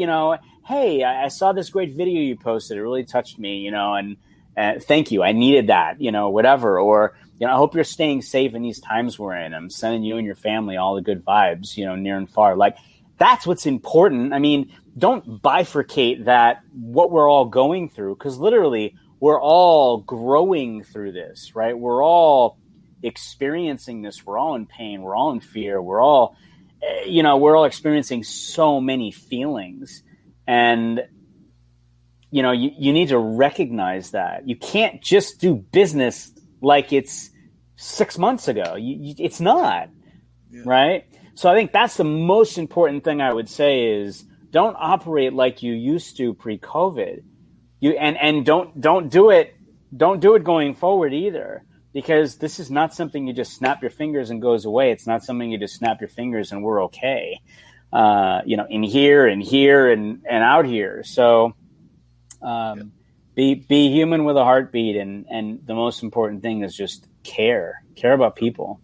S2: hey, I saw this great video you posted. It really touched me, and thank you. I needed that, whatever. Or, I hope you're staying safe in these times we're in. I'm sending you and your family all the good vibes, near and far. Like, that's what's important. I mean, don't bifurcate that, what we're all going through, because literally we're all growing through this, right? We're all experiencing this. We're all in pain. We're all in fear. We're all experiencing so many feelings, and, you need to recognize that. You can't just do business like it's 6 months ago. It's not, right? So I think that's the most important thing I would say is don't operate like you used to pre-COVID. And don't do it going forward either. Because this is not something you just snap your fingers and goes away. It's not something you just snap your fingers and we're okay. In here and out here. So be human with a heartbeat. And the most important thing is just care about people.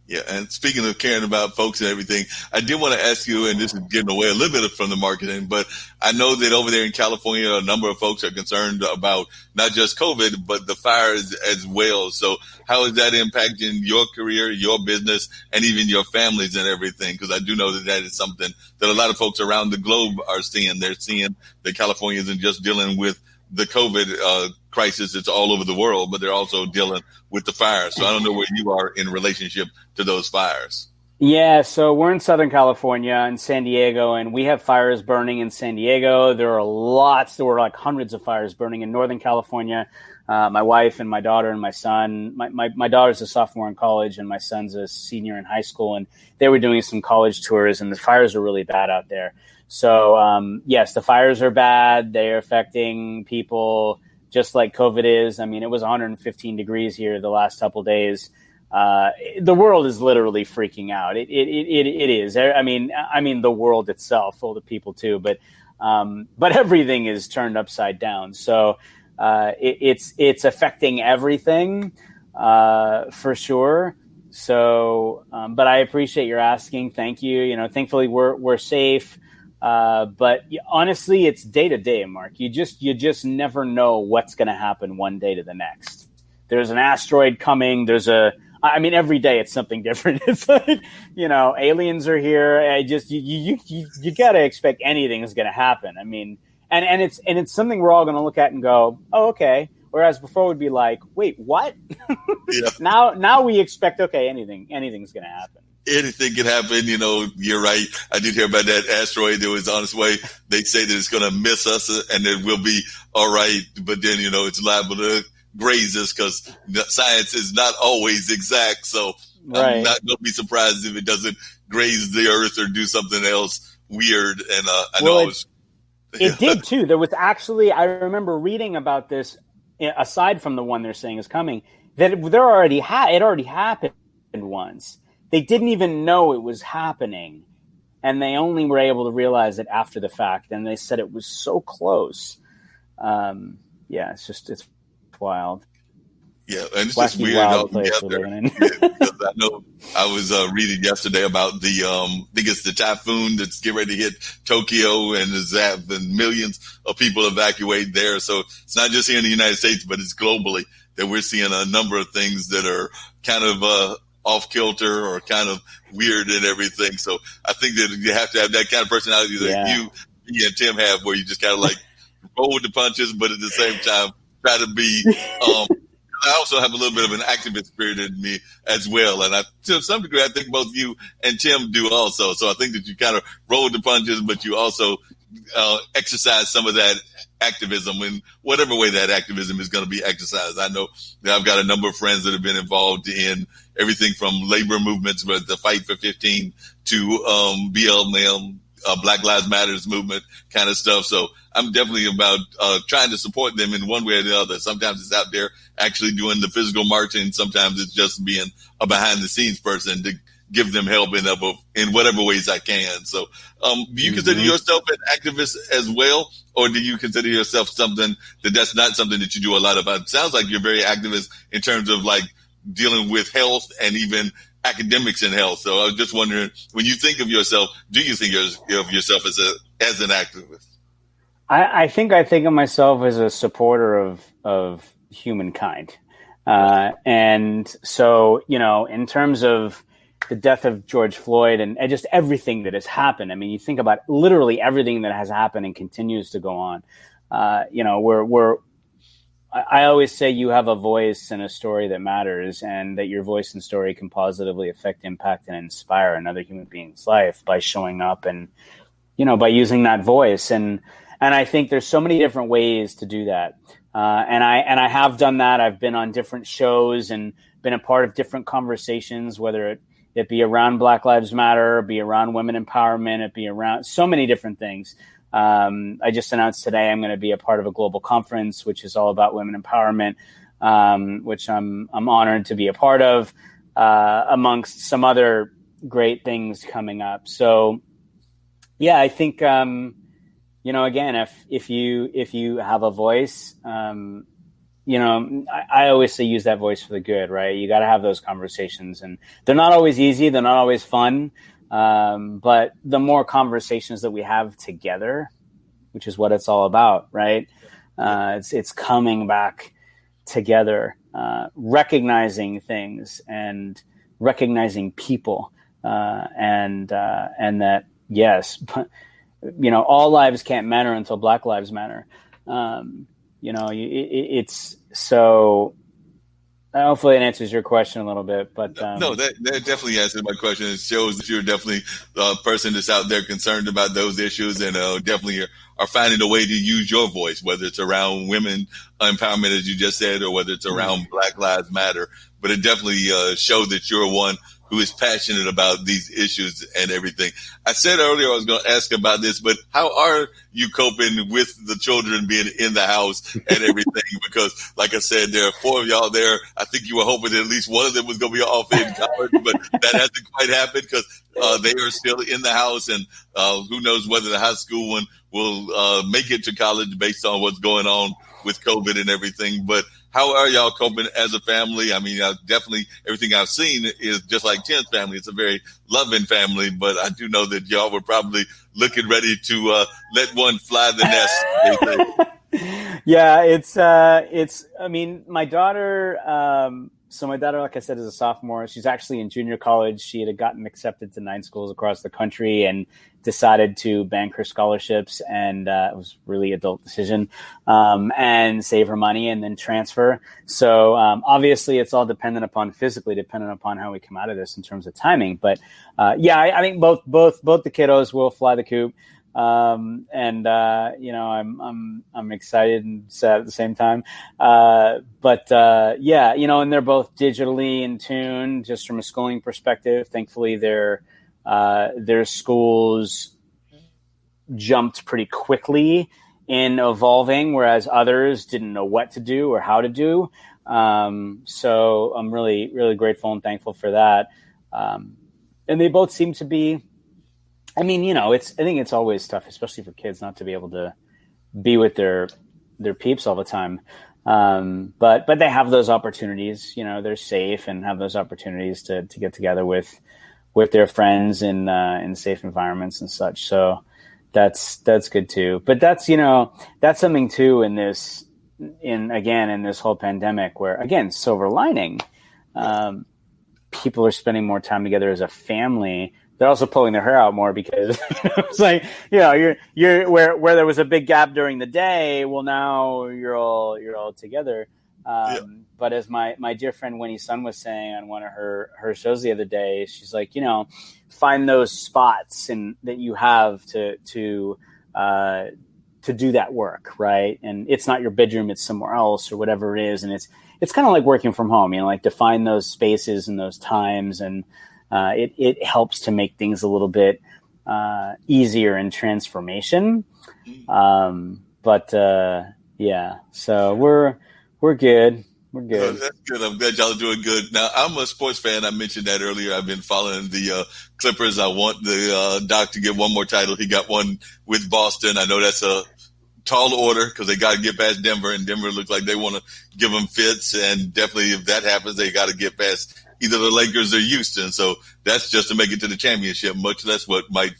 S1: Yeah, and speaking of caring about folks and everything, I did want to ask you, and this is getting away a little bit from the marketing, but I know that over there in California, a number of folks are concerned about not just COVID, but the fires as well. So how is that impacting your career, your business, and even your families and everything? Because I do know that is something that a lot of folks around the globe are seeing. They're seeing that California isn't just dealing with the COVID crisis. It's all over the world, but they're also dealing with the fires. So I don't know where you are in relationship to those fires.
S2: Yeah, so we're in Southern California in San Diego, and we have fires burning in San Diego. There were like hundreds of fires burning in Northern California. My wife and my daughter and my son, my daughter's a sophomore in college and my son's a senior in high school, and they were doing some college tours, and the fires are really bad out there. So, yes, the fires are bad. They're affecting people just like COVID is. I mean, it was 115 degrees here the last couple of days. The world is literally freaking out. It is. I mean, the world itself, full of people too, but everything is turned upside down. So, it's affecting everything, for sure. So, but I appreciate your asking. Thank you. Thankfully we're safe. But honestly, it's day to day, Mark. You just never know what's going to happen one day to the next. There's an asteroid coming. Every day it's something different. It's like, aliens are here. You got to expect anything is going to happen. I mean, and it's something we're all going to look at and go, oh, okay. Whereas before would be like, wait, what? Yeah. Now we expect, okay, anything's going to happen.
S1: Anything can happen, you're right. I did hear about that asteroid that was on its way. They say that it's going to miss us and that we'll be all right. But then, it's liable to graze us because science is not always exact. So right. I'm not going to be surprised if it doesn't graze the earth or do something else weird. And
S2: it did too. There was actually, I remember reading about this, aside from the one they're saying is coming, that it already happened once. They didn't even know it was happening, and they only were able to realize it after the fact. And they said it was so close. It's wild.
S1: Yeah, and it's just weird altogether. I know I was reading yesterday about the I think it's the typhoon that's getting ready to hit Tokyo, and and millions of people evacuate there. So it's not just here in the United States, but it's globally that we're seeing a number of things that are kind of off kilter or kind of weird and everything. So I think that you have to have that kind of personality that you and Tim have, where you just kind of like roll with the punches, but at the same time try to be. I also have a little bit of an activist spirit in me as well, and to some degree, I think both you and Tim do also. So I think that you kind of roll with the punches, but you also exercise some of that activism in whatever way that activism is going to be exercised. I know that I've got a number of friends that have been involved in everything from labor movements, but the Fight for 15 to BLM, Black Lives Matters movement kind of stuff. So I'm definitely about trying to support them in one way or the other. Sometimes it's out there actually doing the physical marching. Sometimes it's just being a behind the scenes person to give them help in whatever ways I can. So do you consider yourself an activist as well? Or do you consider yourself something that's not something that you do a lot of? It sounds like you're very activist in terms of like dealing with health and even academics in health. So I was just wondering, when you think of yourself, do you think of yourself as an activist?
S2: I think of myself as a supporter of humankind. And so, in terms of the death of George Floyd and just everything that has happened. I mean, you think about literally everything that has happened and continues to go on. I always say you have a voice and a story that matters, and that your voice and story can positively affect, impact, and inspire another human being's life by showing up and, by using that voice. And I think there's so many different ways to do that. And I have done that. I've been on different shows and been a part of different conversations, whether it be around Black Lives Matter, be around women empowerment, it be around so many different things. I just announced today I'm going to be a part of a global conference, which is all about women empowerment, which I'm honored to be a part of, amongst some other great things coming up. So, yeah, I think, again, if you have a voice, I always say use that voice for the good, right? You got to have those conversations, and they're not always easy. They're not always fun. But the more conversations that we have together, which is what it's all about, right? It's coming back together, recognizing things and recognizing people, and that, yes, all lives can't matter until Black Lives matter. It's so hopefully it answers your question a little bit, but
S1: no, that definitely answers my question. It shows that you're definitely a person that's out there concerned about those issues, and definitely are finding a way to use your voice, whether it's around women empowerment, as you just said, or whether it's around Black Lives Matter. But it definitely shows that you're one who is passionate about these issues and everything. I said earlier I was going to ask about this, but how are you coping with the children being in the house and everything? Because, like I said, there are 4 of y'all there. I think you were hoping that at least one of them was going to be off in college, but that hasn't quite happened because they are still in the house, and who knows whether the high school one will make it to college based on what's going on with COVID and everything. But how are y'all coping as a family? I mean, definitely everything I've seen is just like Tim's family. It's a very loving family, but I do know that y'all were probably looking ready to let one fly the nest.
S2: Yeah, I mean, my daughter, like I said, is a sophomore. She's actually in junior college. She had gotten accepted to 9 schools across the country and decided to bank her scholarships, and it was a really adult decision, and save her money and then transfer. So obviously it's all physically dependent upon how we come out of this in terms of timing. But I think both the kiddos will fly the coop. I'm excited and sad at the same time. And they're both digitally in tune just from a schooling perspective. Thankfully, their schools jumped pretty quickly in evolving, whereas others didn't know what to do or how to do. So I'm really, really grateful and thankful for that. And they both seem to be, I think it's always tough, especially for kids, not to be able to be with their peeps all the time. But they have those opportunities, they're safe and have those opportunities to get together with their friends in safe environments and such. So that's good too. But that's something too in this whole pandemic where, again, silver lining, people are spending more time together as a family. They're also pulling their hair out more because it's like, you're where there was a big gap during the day. Well, now you're all together. But as my dear friend Winnie Sun was saying on one of her shows the other day, she's like, find those spots that you have to to do that work, right? And it's not your bedroom, it's somewhere else or whatever it is. And it's kind of like working from home, like to find those spaces and those times. And it helps to make things a little bit easier in transformation. Yeah, so we're good. We're good.
S1: That's good. I'm glad y'all are doing good. Now, I'm a sports fan. I mentioned that earlier. I've been following the Clippers. I want the Doc to get one more title. He got one with Boston. I know that's a tall order because they got to get past Denver, and Denver looks like they want to give them fits. And definitely, if that happens, they got to get past either the Lakers or Houston. So that's just to make it to the championship, much less what might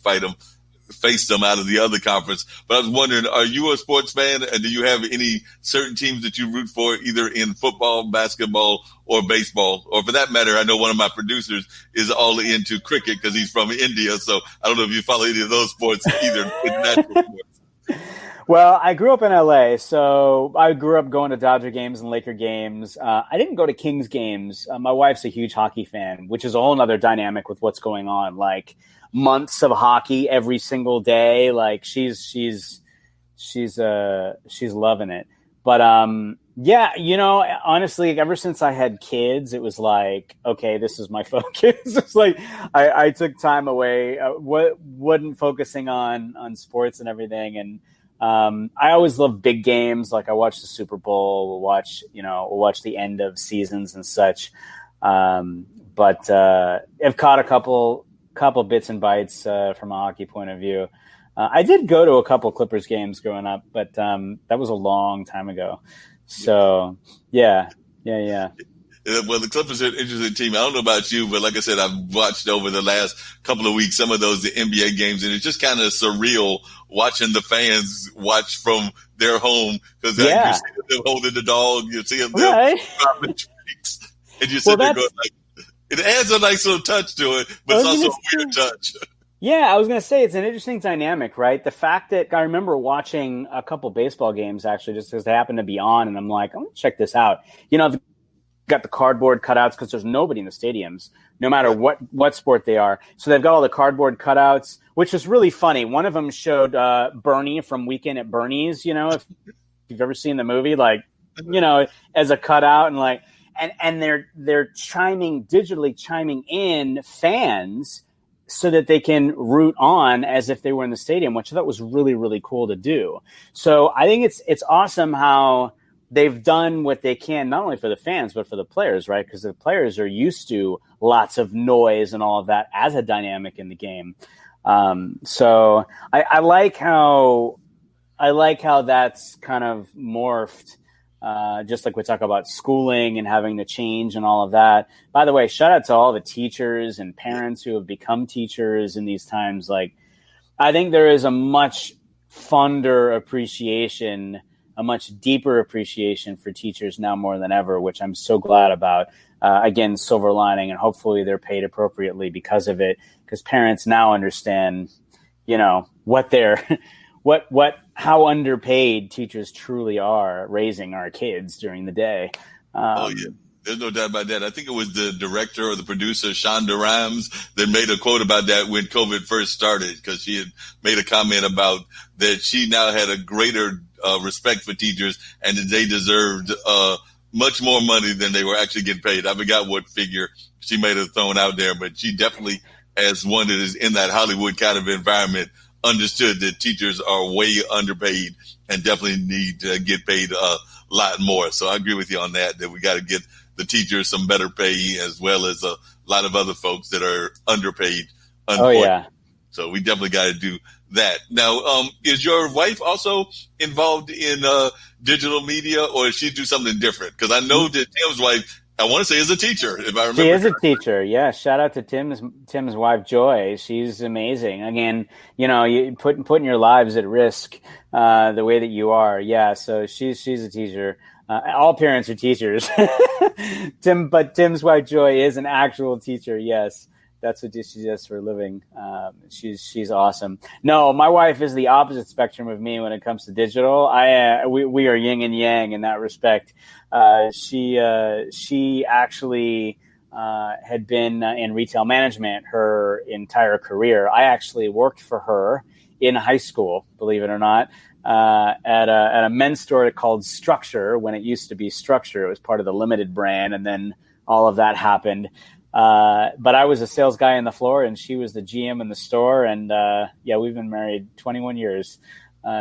S1: face them out of the other conference. But I was wondering, are you a sports fan, and do you have any certain teams that you root for, either in football, basketball, or baseball? Or for that matter, I know one of my producers is all into cricket because he's from India. So I don't know if you follow any of those sports, either international sports.
S2: Well, I grew up in LA, so I grew up going to Dodger games and Laker games. I didn't go to Kings games. My wife's a huge hockey fan, which is a whole other dynamic with what's going on. Like months of hockey every single day. Like she's loving it. But yeah, honestly, ever since I had kids, it was like, okay, this is my focus. It's like I took time away, wasn't focusing on sports and everything. And I always love big games. Like I watch the Super Bowl, we'll watch the end of seasons and such. But I've caught a couple bits and bytes from a hockey point of view. I did go to a couple Clippers games growing up, but that was a long time ago. So yeah.
S1: Well, the Clippers are an interesting team. I don't know about you, but like I said, I've watched over the last couple of weeks some of the NBA games, and it's just kind of surreal watching the fans watch from their home because you see them holding the dog, you see them dropping drinks, and you sit there going like, it adds a nice little touch to it, but it's also a weird touch.
S2: Yeah, I was going to say it's an interesting dynamic, right? The fact that I remember watching a couple baseball games actually just because they happened to be on, and I'm like, I'm going to check this out. They've got the cardboard cutouts because there's nobody in the stadiums, no matter what sport they are. So they've got all the cardboard cutouts, which is really funny. One of them showed Bernie from Weekend at Bernie's, if you've ever seen the movie, like, as a cutout and like, and they're digitally chiming in fans so that they can root on as if they were in the stadium, which I thought was really, really cool to do. So I think it's awesome how they've done what they can, not only for the fans, but for the players, right? Because the players are used to lots of noise and all of that as a dynamic in the game. So I like how that's kind of morphed. Just like we talk about schooling and having to change and all of that. By the way, shout out to all the teachers and parents who have become teachers in these times. Like, I think there is a much fonder appreciation, a much deeper appreciation for teachers now more than ever, which I'm so glad about. Again, silver lining, and hopefully they're paid appropriately because of it, because parents now understand, how underpaid teachers truly are raising our kids during the day.
S1: Oh yeah, there's no doubt about that. I think it was the director or the producer, Shonda Rhimes, that made a quote about that when COVID first started, because she had made a comment about that she now had a greater respect for teachers and that they deserved much more money than they were actually getting paid. I forgot what figure she may have thrown out there, but she definitely, as one that is in that Hollywood kind of environment, understood that teachers are way underpaid and definitely need to get paid a lot more. So I agree with you on that we got to get the teachers some better pay, as well as a lot of other folks that are underpaid.
S2: Oh, yeah.
S1: So we definitely got to do that. Now, is your wife also involved in digital media, or does she do something different? Because I know that Tim's wife, I want to say, is a teacher, if I remember.
S2: She is a teacher. Yeah. Shout out to Tim's wife, Joy. She's amazing. Again, you putting your lives at risk the way that you are. Yeah. So she's a teacher. All parents are teachers. But Tim's wife, Joy, is an actual teacher. Yes. That's what she does for a living. She's awesome. No, my wife is the opposite spectrum of me when it comes to digital. We are yin and yang in that respect. She actually had been in retail management her entire career. I actually worked for her in high school, believe it or not. at a men's store called Structure when it used to be Structure. It was part of the Limited brand, and then all of that happened. But I was a sales guy on the floor, and she was the GM in the store. And we've been married 21 years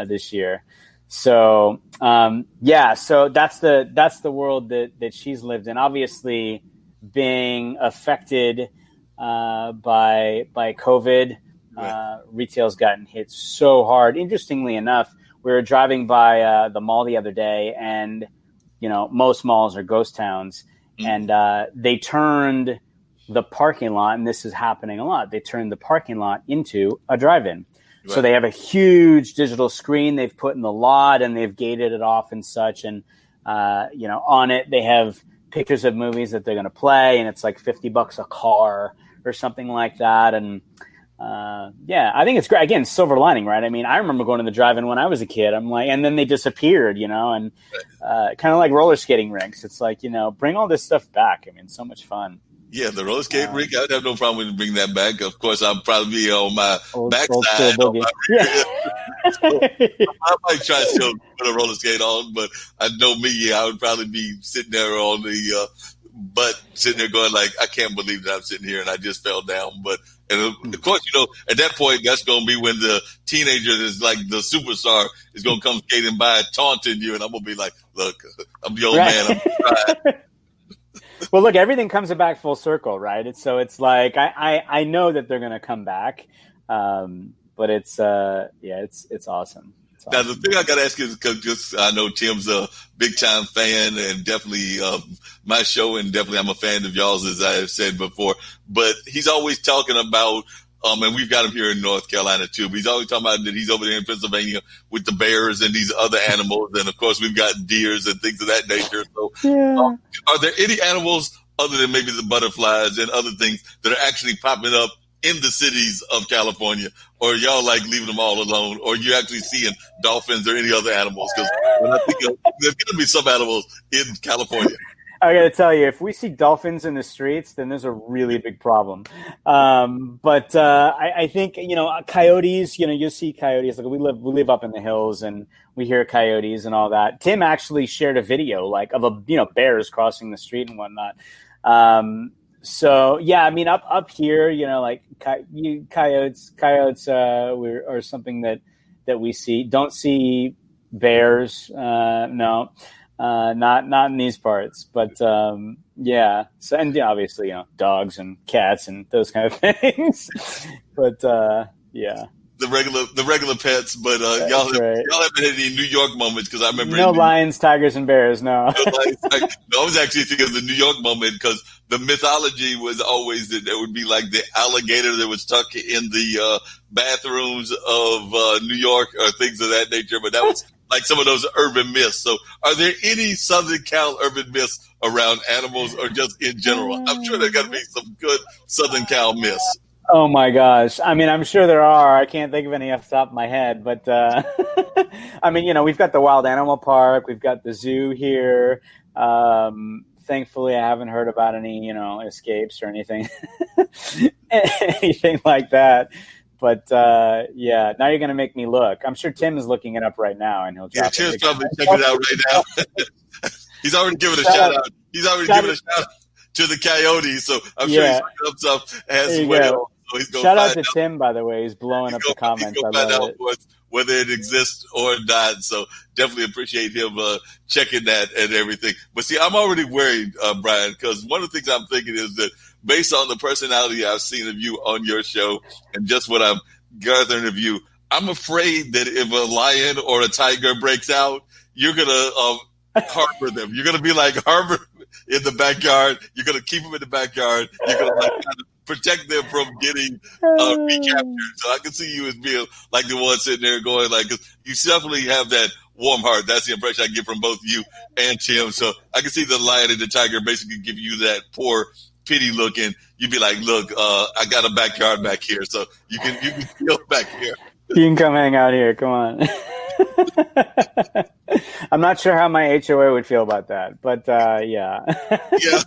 S2: this year. So so that's the world that she's lived in. Obviously, being affected by COVID,
S1: Right.
S2: retail's gotten hit so hard. Interestingly enough, we were driving by the mall the other day, and most malls are ghost towns, and they turned the parking lot, and this is happening a lot. They turned the parking lot into a drive-in. Right. So they have a huge digital screen they've put in the lot, and they've gated it off and such. And on it they have pictures of movies that they're going to play, and it's like $50 a car or something like that. And I think it's great. Again, silver lining, right? I mean, I remember going to the drive-in when I was a kid. I'm like, and then they disappeared, and kind of like roller skating rinks. It's like, bring all this stuff back. I mean, so much fun.
S1: Yeah, the roller skate rink, I would have no problem with bringing that back. Of course, I'll probably be on my backside. So I might try to still put a roller skate on, but I know me, I would probably be sitting there on the butt, sitting there going like, I can't believe that I'm sitting here and I just fell down. And of course, at that point, that's going to be when the teenager is like the superstar is going to come skating by, taunting you, and I'm going to be like, look, I'm the old man. I'm trying.
S2: Well, look, everything comes back full circle, right? It's like I know that they're going to come back, but it's awesome. It's awesome.
S1: Now, the thing I got to ask is because I know Tim's a big time fan and definitely my show, and definitely I'm a fan of y'all's, as I have said before. But he's always talking about, and we've got him here in North Carolina too, but he's always talking about that he's over there in Pennsylvania with the bears and these other animals. And of course, we've got deers and things of that nature. So are there any animals other than maybe the butterflies and other things that are actually popping up in the cities of California? Or y'all like leaving them all alone? Or you actually seeing dolphins or any other animals? Because when I think there's going to be some animals in California.
S2: I got to tell you, if we see dolphins in the streets, then there's a really big problem. But I think, coyotes, you'll see coyotes. Like we live up in the hills, and we hear coyotes and all that. Tim actually shared a video like of bears crossing the street and whatnot. So yeah, I mean, up here, like coyotes are something that we see. Don't see bears. No. Not in these parts, but So, and obviously, dogs and cats and those kind of things. But
S1: the regular pets. But y'all haven't had any New York moments, because I remember
S2: no lions, tigers, and bears. No.
S1: I was actually thinking of the New York moment, because the mythology was always that there would be like the alligator that was stuck in the bathrooms of New York or things of that nature. But that was like some of those urban myths. So are there any Southern Cal urban myths around animals, or just in general? I'm sure there got to be some good Southern Cal myths.
S2: Oh my gosh. I mean, I'm sure there are. I can't think of any off the top of my head, but I mean, we've got the Wild Animal Park. We've got the zoo here. Thankfully, I haven't heard about any, escapes or anything, anything like that. But now you're going to make me look. I'm sure Tim is looking it up right now, and he'll drop it.
S1: Tim's probably checking it out right now. He's already given a shout out. He's already given a shout out to the coyotes. So I'm sure he's looking up stuff as well. So he's
S2: shout out to Tim, by the way. He's blowing up the comments.
S1: He's going to find out whether it exists or not. So definitely appreciate him checking that and everything. But see, I'm already worried, Brian, because one of the things I'm thinking is that based on the personality I've seen of you on your show and just what I'm gathering of you, I'm afraid that if a lion or a tiger breaks out, you're going to harbor them. You're going to be like harbor in the backyard. You're going to keep them in the backyard. You're going to kind of protect them from getting recaptured. So I can see you as being like the one sitting there going like, 'cause you definitely have that warm heart. That's the impression I get from both you and Tim. So I can see the lion and the tiger basically give you that poor pity look, and you'd be like, look, I got a backyard back here, so you can feel back here.
S2: You can come hang out here. Come on. I'm not sure how my HOA would feel about that, but yeah.
S1: Yeah,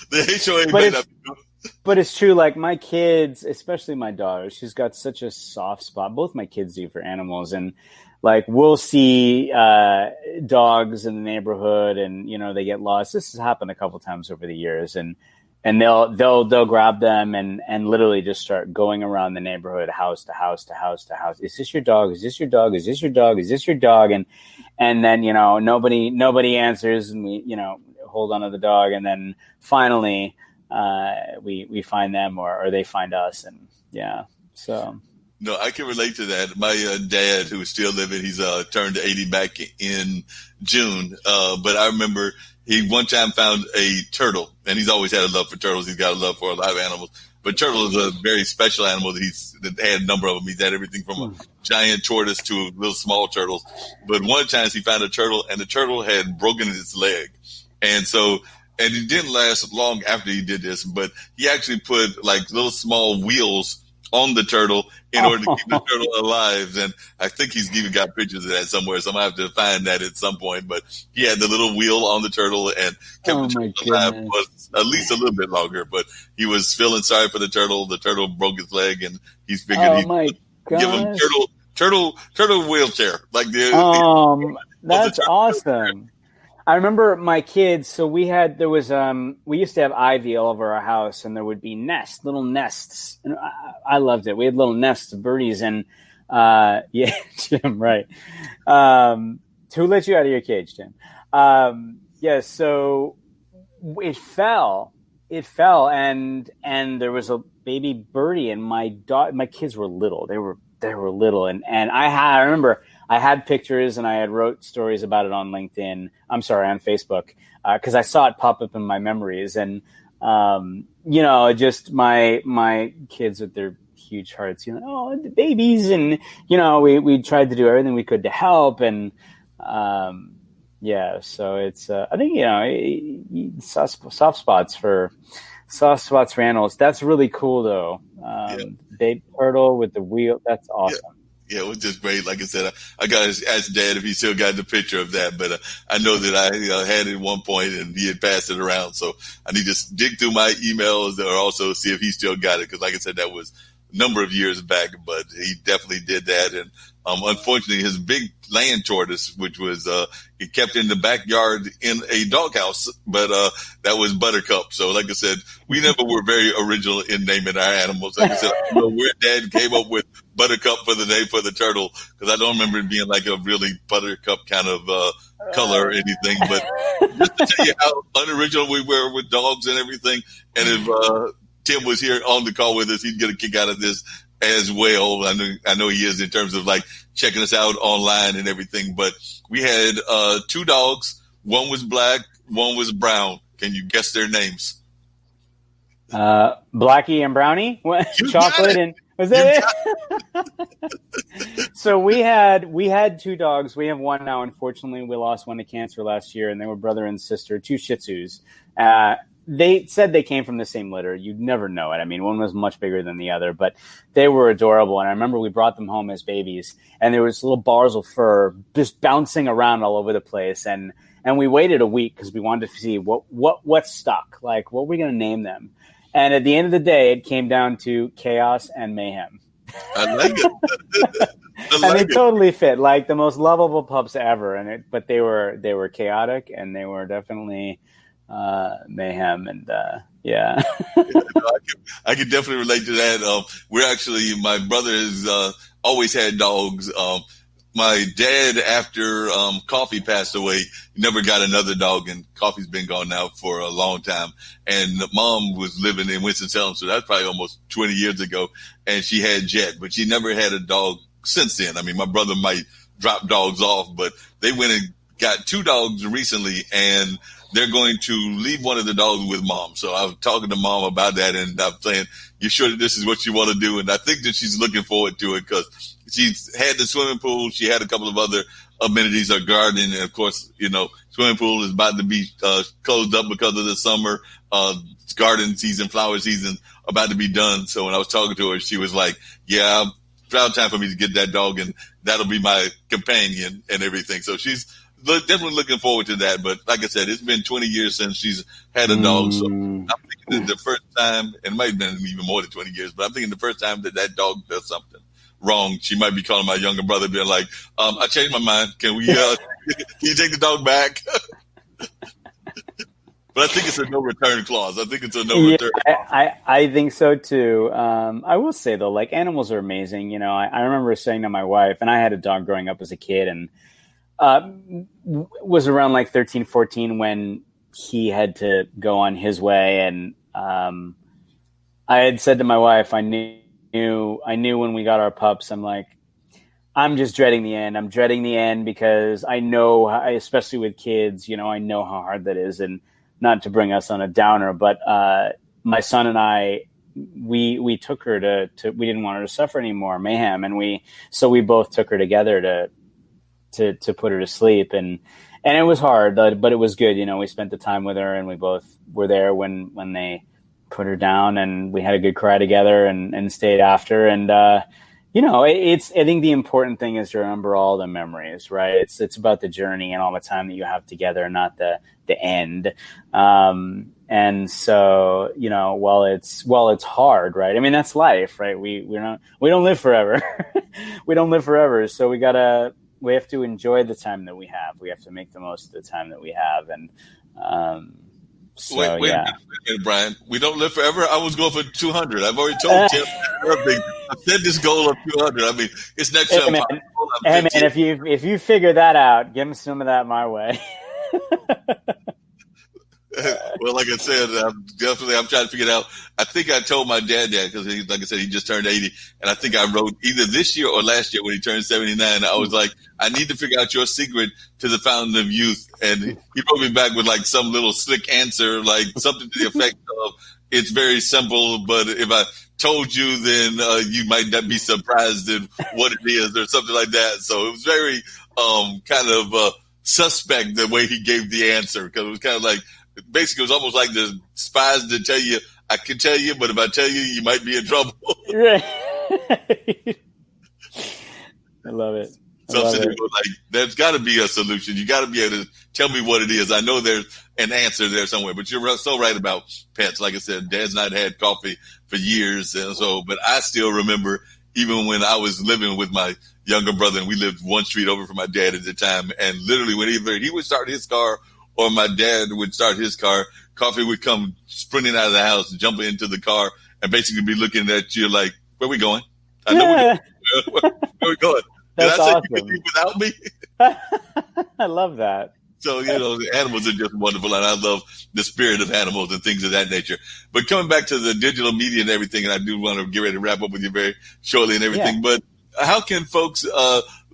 S1: the HOA may not be good.
S2: But it's true, like my kids, especially my daughter, she's got such a soft spot. Both my kids do for animals. And like we'll see dogs in the neighborhood, and they get lost. This has happened a couple times over the years, and they'll grab them and literally just start going around the neighborhood, house to house to house to house. Is this your dog? Is this your dog? Is this your dog? Is this your dog? And then nobody answers, and we hold on to the dog, and then finally we find them, or they find us, and so.
S1: No, I can relate to that. My dad, who is still living, he's turned 80 back in June. But I remember he one time found a turtle, and he's always had a love for turtles. He's got a love for a lot of animals. But turtle is a very special animal that had a number of them. He's had everything from a giant tortoise to little small turtles. But one time he found a turtle, and the turtle had broken its leg. And it didn't last long after he did this, but he actually put like little small wheels on the turtle in order to keep the turtle alive. And I think he's even got pictures of that somewhere, so I'm going to have to find that at some point. But he had the little wheel on the turtle and kept the turtle alive for at least a little bit longer. But he was feeling sorry for the turtle. The turtle broke his leg, and he's figured he'd give him turtle wheelchair. Like
S2: that's awesome. I remember my kids. So we used to have ivy all over our house, and there would be little nests. And I loved it. We had little nests of birdies, and Jim, right? Who let you out of your cage, Jim? So it fell, and there was a baby birdie, and my kids were little. They were little, and I remember. I had pictures, and I had wrote stories about it on LinkedIn. I'm sorry, on Facebook, because I saw it pop up in my memories. And, just my kids with their huge hearts, the babies. And, we tried to do everything we could to help. And, so it's, I think, soft spots for animals. That's really cool, though. Baby turtle with the wheel. That's awesome.
S1: Yeah. Yeah, it was just great. Like I said, I got to ask Dad if he still got the picture of that, but I know that I had it at one point and he had passed it around. So I need to dig through my emails or also see if he still got it. Because like I said, that was a number of years back, but he definitely did that. And unfortunately, his big land tortoise, which was he kept in the backyard in a doghouse, but that was Buttercup. So like I said, we never were very original in naming our animals. Like I said, I don't know where Dad came up with Buttercup for the name for the turtle, because I don't remember it being like a really Buttercup kind of color or anything. But just to tell you how unoriginal we were with dogs and everything, and if Tim was here on the call with us, he'd get a kick out of this as well. I know he is, in terms of like checking us out online and everything. But we had 2 dogs. One was black, one was brown. Can you guess their names?
S2: Blackie and Brownie. Chocolate and was that it? So we had 2 dogs. We have one now. Unfortunately, we lost one to cancer last year, and they were brother and sister, 2 Shih Tzus. They said they came from the same litter. You'd never know it. I mean, one was much bigger than the other, but they were adorable. And I remember we brought them home as babies, and there was little bars of fur just bouncing around all over the place. And we waited a week because we wanted to see what stuck. Like, what were we going to name them? And at the end of the day, it came down to chaos and mayhem.
S1: I like it.
S2: And they totally fit, like the most lovable pups ever. But they were chaotic, and they were definitely mayhem, and yeah.
S1: I can definitely relate to that. We're actually, my brother has always had dogs. My dad, after Coffee passed away, never got another dog, and Coffee's been gone now for a long time. And Mom was living in Winston-Salem, so that's probably almost 20 years ago, and she had Jet, but she never had a dog since then. I mean, my brother might drop dogs off, but they went and got 2 dogs recently, and they're going to leave one of the dogs with Mom. So I was talking to Mom about that, and I'm saying, you sure that this is what you want to do? And I think that she's looking forward to it, because she's had the swimming pool. She had a couple of other amenities, her garden. And of course, swimming pool is about to be closed up because of the summer. Garden season, flower season about to be done. So when I was talking to her, she was like, yeah, it's about time for me to get that dog, and that'll be my companion and everything. So she's definitely looking forward to that. But like I said, it's been 20 years since she's had a dog. So I'm thinking that the first time, and it might have been even more than 20 years, but I'm thinking the first time that dog does something wrong. She might be calling my younger brother, being like, "I changed my mind. Can we? Can you take the dog back?" But I think it's a no return clause. I think it's a no return.
S2: I think so too. I will say though, like animals are amazing. You know, I remember saying to my wife, and I had a dog growing up as a kid, and was around like 13, 14 when he had to go on his way. And I had said to my wife, I knew when we got our pups, I'm like, I'm just dreading the end. I'm dreading the end because I know, especially with kids, you know, I know how hard that is. And not to bring us on a downer, but my son and I, we took her to we didn't want her to suffer any more mayhem, and we both took her together to put her to sleep, and it was hard, but it was good. You know, we spent the time with her, and we both were there when they put her down, and we had a good cry together, and stayed after, and you know, I think the important thing is to remember all the memories, right? It's about the journey and all the time that you have together, not the end. And so, you know, while it's hard, right? I mean, that's life, right? We don't live forever. We don't live forever. So we have to enjoy the time that we have. We have to make the most of the time that we have. And, so,
S1: wait a minute, Brian. We don't live forever. I was going for 200. I've already told Tim. I set this goal of 200. I mean, it's next to impossible.
S2: Hey man, if you figure that out, give me some of that my way.
S1: Well, like I said, I'm trying to figure it out. I think I told my dad that because, like I said, he just turned 80. And I think I wrote either this year or last year when he turned 79. I was like, I need to figure out your secret to the fountain of youth. And he wrote me back with like some little slick answer, like something to the effect of, it's very simple, but if I told you, then you might not be surprised at what it is or something like that. So it was very kind of suspect the way he gave the answer, because it was kind of like, basically, it was almost like the spies that tell you, I can tell you, but if I tell you, you might be in trouble.
S2: Right. I love it.
S1: Like, there's got to be a solution. You got to be able to tell me what it is. I know there's an answer there somewhere, but you're so right about pets. Like I said, Dad's not had coffee for years, and so, but I still remember even when I was living with my younger brother, and we lived one street over from my dad at the time, and literally when he would start his car or my dad would start his car, coffee would come sprinting out of the house, jumping into the car, and basically be looking at you like, where we going? I know where we going.
S2: That's
S1: awesome.
S2: You
S1: could leave without me?
S2: I love that.
S1: So, you know, the animals are just wonderful, and I love the spirit of animals and things of that nature. But coming back to the digital media and everything, and I do want to get ready to wrap up with you very shortly and everything, but how can folks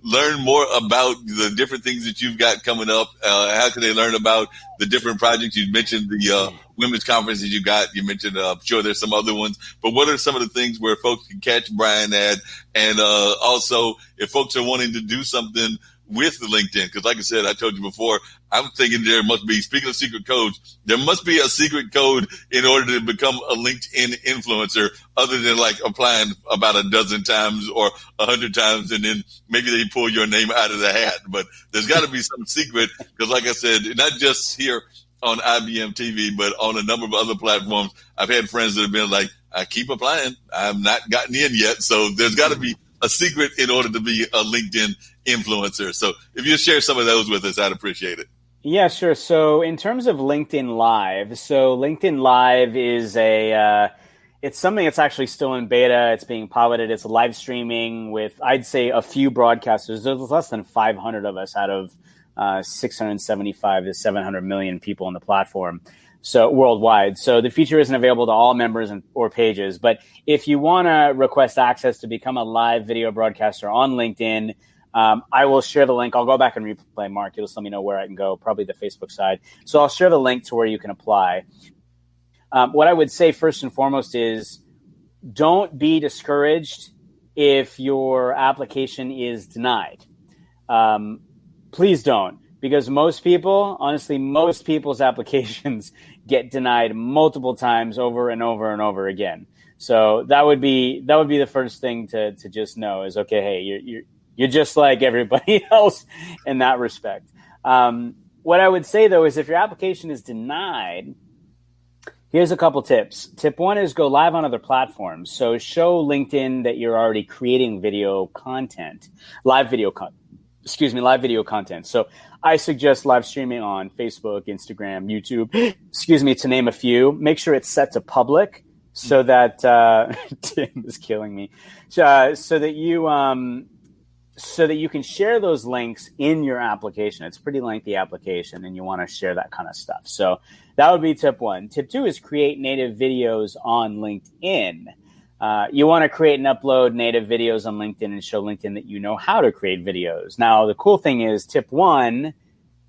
S1: learn more about the different things that you've got coming up? How can they learn about the different projects? You mentioned the women's conferences you got. You mentioned, I'm sure there's some other ones. But what are some of the things where folks can catch Brian at? And also, if folks are wanting to do something with LinkedIn, because like I said, I told you before, I'm thinking there must be, speaking of secret codes, there must be a secret code in order to become a LinkedIn influencer, other than like applying about a dozen times or 100 times, and then maybe they pull your name out of the hat. But there's got to be some secret, because like I said, not just here on IBM TV, but on a number of other platforms, I've had friends that have been like, I keep applying, I've not gotten in yet. So there's got to be a secret in order to be a LinkedIn influencer. So if you share some of those with us, I'd appreciate it.
S2: Yeah, sure. So in terms of LinkedIn Live, so LinkedIn Live is it's something that's actually still in beta. It's being piloted. It's live streaming with, I'd say, a few broadcasters. There's less than 500 of us out of 675 to 700 million people on the platform, so worldwide. So the feature isn't available to all members or pages. But if you want to request access to become a live video broadcaster on LinkedIn, I will share the link. I'll go back and replay, Mark. You'll just let me know where I can go, probably the Facebook side. So I'll share the link to where you can apply. What I would say first and foremost is don't be discouraged if your application is denied. Please don't, because most people's applications get denied multiple times over and over and over again. So that would be the first thing to just know is, okay, hey, you're just like everybody else in that respect. What I would say, though, is if your application is denied, Here's a couple tips. Tip 1 is go live on other platforms. So show LinkedIn that you're already creating video content, live video content. So I suggest live streaming on Facebook, Instagram, YouTube, to name a few. Make sure it's set to public so that Tim is killing me. So that you can share those links in your application. It's a pretty lengthy application, and you want to share that kind of stuff. So that would be tip 1. Tip 2 is create native videos on LinkedIn. You want to create and upload native videos on LinkedIn and show LinkedIn that you know how to create videos. Now, the cool thing is tip 1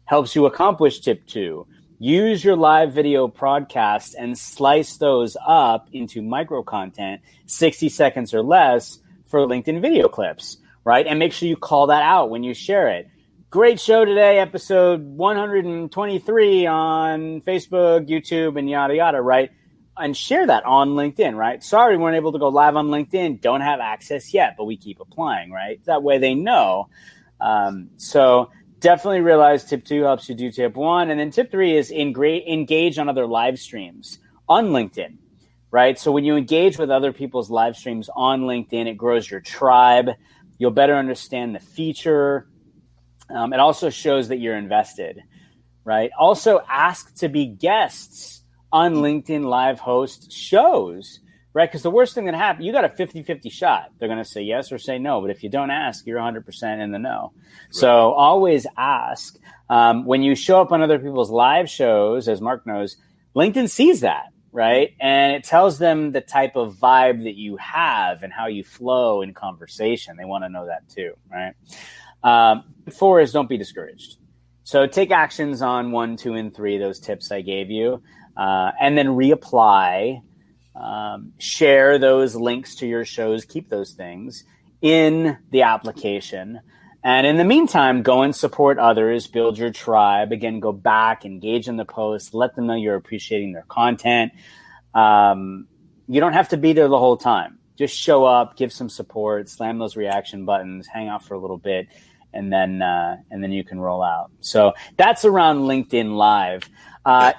S2: helps you accomplish tip 2. Use your live video broadcasts and slice those up into micro content, 60 seconds or less, for LinkedIn video clips, right? And make sure you call that out when you share it. Great show today, episode 123 on Facebook, YouTube, and yada, yada, right? And share that on LinkedIn, right? Sorry, we weren't able to go live on LinkedIn. Don't have access yet, but we keep applying, right? That way they know. So definitely realize tip 2 helps you do tip 1. And then tip 3 is engage on other live streams on LinkedIn, right? So when you engage with other people's live streams on LinkedIn, it grows your tribe. You'll better understand the feature. It also shows that you're invested, right? Also ask to be guests on LinkedIn live host shows, right? Because the worst thing that happens, you got a 50-50 shot. They're going to say yes or say no. But if you don't ask, you're 100% in the no. Right. So always ask. When you show up on other people's live shows, as Mark knows, LinkedIn sees that, right? And it tells them the type of vibe that you have and how you flow in conversation. They want to know that too, right? 4 is don't be discouraged. So take actions on 1, 2, and 3, those tips I gave you. And then reapply, share those links to your shows, keep those things in the application. And in the meantime, go and support others, build your tribe. Again, go back, engage in the post, let them know you're appreciating their content. You don't have to be there the whole time. Just show up, give some support, slam those reaction buttons, hang out for a little bit, and then you can roll out. So that's around LinkedIn Live.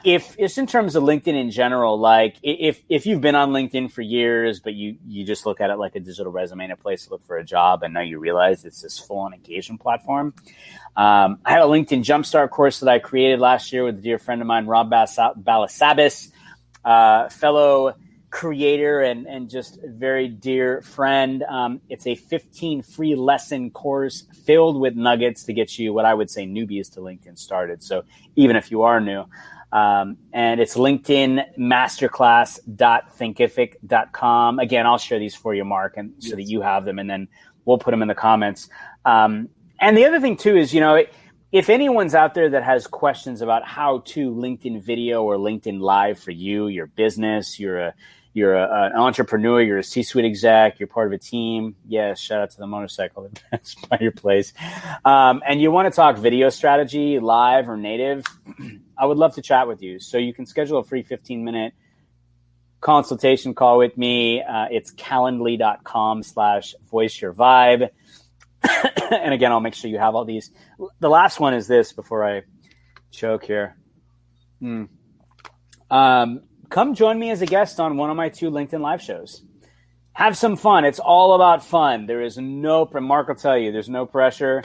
S2: If it's in terms of LinkedIn in general, like if you've been on LinkedIn for years, but you just look at it like a digital resume and a place to look for a job, and now you realize it's this full-on engagement platform. I had a LinkedIn Jumpstart course that I created last year with a dear friend of mine, Rob Balasabas, fellow creator and just a very dear friend. It's a 15 free lesson course filled with nuggets to get you what I would say newbies to LinkedIn started. So even if you are new, and it's linkedinmasterclass.thinkific.com. Again, I'll share these for you, Mark, and so that you have them, and then we'll put them in the comments. And the other thing too is, if anyone's out there that has questions about how to LinkedIn video or LinkedIn Live for you, your business, you're an entrepreneur, you're a C-suite exec, you're part of a team. Yes, shout out to the motorcycle that's by your place. And you want to talk video strategy, live or native, I would love to chat with you. So you can schedule a free 15-minute consultation call with me. It's calendly.com/voiceyourvibe. And again, I'll make sure you have all these. The last one is this before I choke here. Come join me as a guest on one of my 2 LinkedIn live shows. Have some fun. It's all about fun. There is no, Mark will tell you, there's no pressure.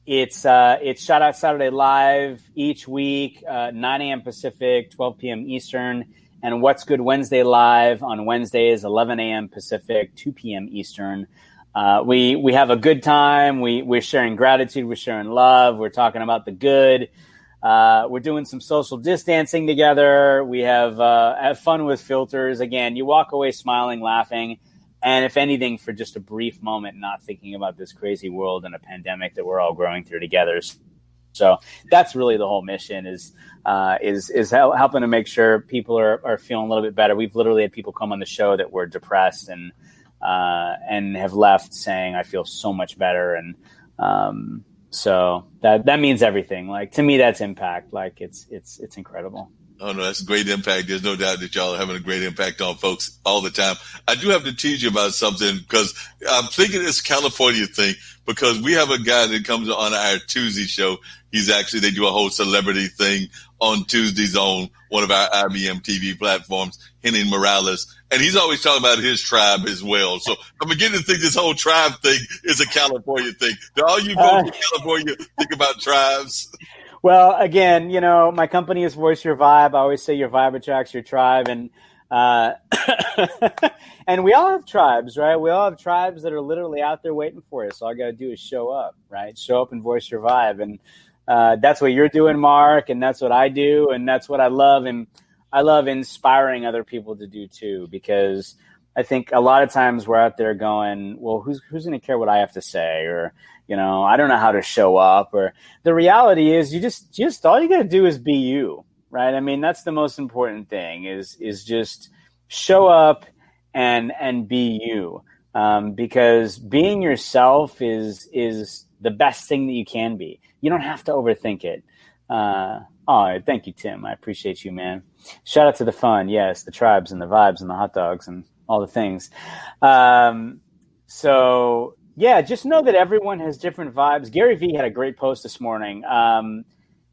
S2: It's Shout Out Saturday Live each week, 9 a.m. Pacific, 12 p.m. Eastern. And What's Good Wednesday Live on Wednesdays, 11 a.m. Pacific, 2 p.m. Eastern. We have a good time. We're sharing gratitude. We're sharing love. We're talking about the good. We're doing some social distancing together. We have fun with filters. Again, you walk away smiling, laughing, and if anything, for just a brief moment, not thinking about this crazy world and a pandemic that we're all growing through together. So that's really the whole mission is helping to make sure people are feeling a little bit better. We've literally had people come on the show that were depressed and have left saying, I feel so much better. And so that means everything. Like, to me, that's impact. Like, it's incredible.
S1: Oh, no, that's a great impact. There's no doubt that y'all are having a great impact on folks all the time. I do have to tease you about something because I'm thinking it's a California thing, because we have a guy that comes on our Tuesday show. They do a whole celebrity thing on Tuesdays on one of our IBM TV platforms, Henning Morales, and he's always talking about his tribe as well. So I'm beginning to think this whole tribe thing is a California thing. Do all you folks in California think about tribes?
S2: Well, again, my company is Voice Your Vibe. I always say your vibe attracts your tribe. And and we all have tribes, right? We all have tribes that are literally out there waiting for us. All I got to do is show up, right? Show up and voice your vibe. And that's what you're doing, Mark. And that's what I do. And that's what I love. And I love inspiring other people to do too, because I think a lot of times we're out there going, well, who's going to care what I have to say? Or, I don't know how to show up. Or the reality is you just all you got to do is be you, right? I mean, that's the most important thing is just show up and be you. Because being yourself is the best thing that you can be. You don't have to overthink it. Thank you, Tim. I appreciate you, man. Shout out to the fun. Yes, the tribes and the vibes and the hot dogs and all the things. So yeah, just know that everyone has different vibes. Gary Vee had a great post this morning.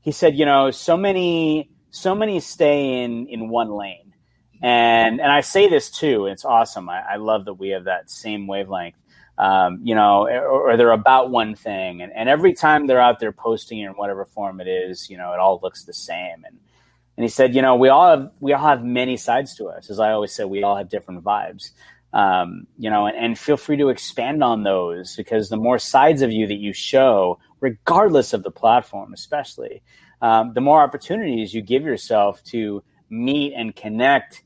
S2: He said, so many stay in one lane. And I say this too. It's awesome. I love that we have that same wavelength. Or they're about one thing. And every time they're out there posting in whatever form it is, it all looks the same. And he said, we all have many sides to us. As I always say, we all have different vibes. And feel free to expand on those, because the more sides of you that you show, regardless of the platform, especially, the more opportunities you give yourself to meet and connect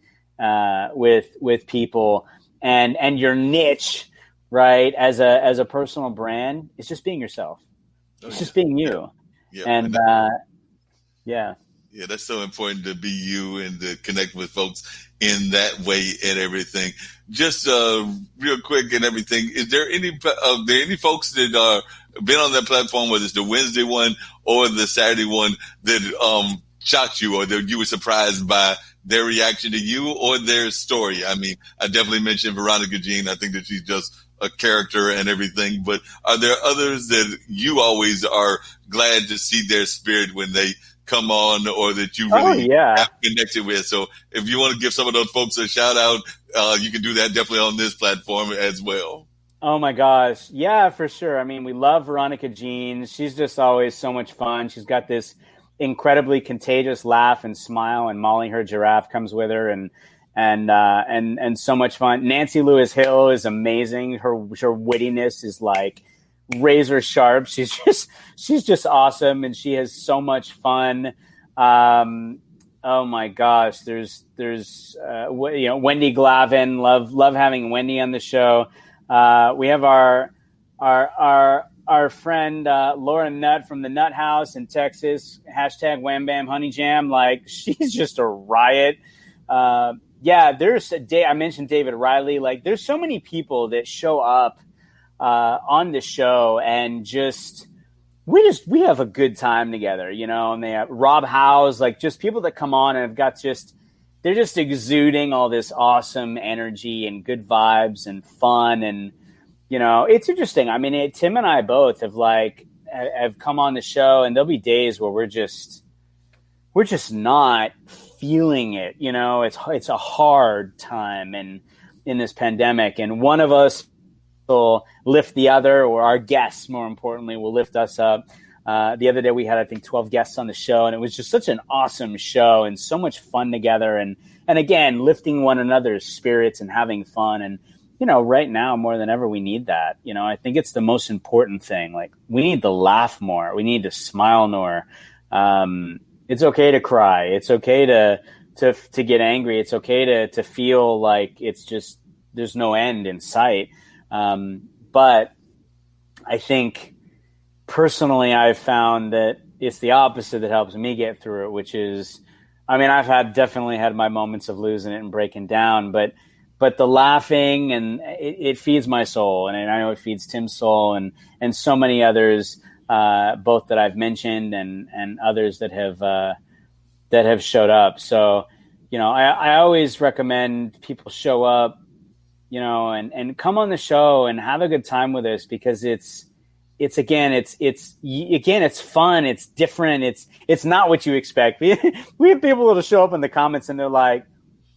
S2: with people, and your niche, right, as a personal brand is just being yourself. It's just being you.
S1: Yeah.
S2: And yeah.
S1: Yeah, that's so important, to be you and to connect with folks in that way and everything. Just real quick and everything, is there any folks that are been on that platform, whether it's the Wednesday one or the Saturday one, that shocked you, or that you were surprised by their reaction to you or their story? I mean, I definitely mentioned Veronica Jean. I think that she's just a character and everything, but are there others that you always are glad to see their spirit when they come on, or that you really have connected with? So if you want to give some of those folks a shout out, you can do that definitely on this platform as well.
S2: Oh my gosh. Yeah, for sure. I mean, we love Veronica Jean. She's just always so much fun. She's got this incredibly contagious laugh and smile, and Molly, her giraffe, comes with her, and so much fun. Nancy Lewis Hill is amazing. Her wittiness is like razor sharp. She's just awesome, and she has so much fun. Oh my gosh, there's Wendy Glavin. Love having Wendy on the show. We have our friend Laura Nutt from the Nut House in Texas. # Wham Bam Honey Jam. Like, she's just a riot. There's I mentioned David Riley. Like, there's so many people that show up on the show, and we have a good time together, and they have Rob Howes, like, just people that come on and have got they're just exuding all this awesome energy and good vibes and fun. And, it's interesting. I mean, Tim and I both have come on the show, and there'll be days where we're just not feeling it. It's a hard time in this pandemic, and one of us will lift the other, or our guests, more importantly, will lift us up. The other day we had, I think, 12 guests on the show, and it was just such an awesome show and so much fun together. And again, lifting one another's spirits and having fun. And, right now more than ever, we need that. I think it's the most important thing. Like, we need to laugh more. We need to smile more. It's okay to cry. It's okay to get angry. It's okay to feel like it's just, there's no end in sight. But I think personally, I've found that it's the opposite that helps me get through it, which is, I mean, I've definitely had my moments of losing it and breaking down, but the laughing, and it feeds my soul, and I know it feeds Tim's soul, and so many others, both that I've mentioned and others that have showed up. So, I always recommend people show up, and come on the show and have a good time with us, because it's fun. It's different. It's not what you expect. We have people that'll show up in the comments and they're like,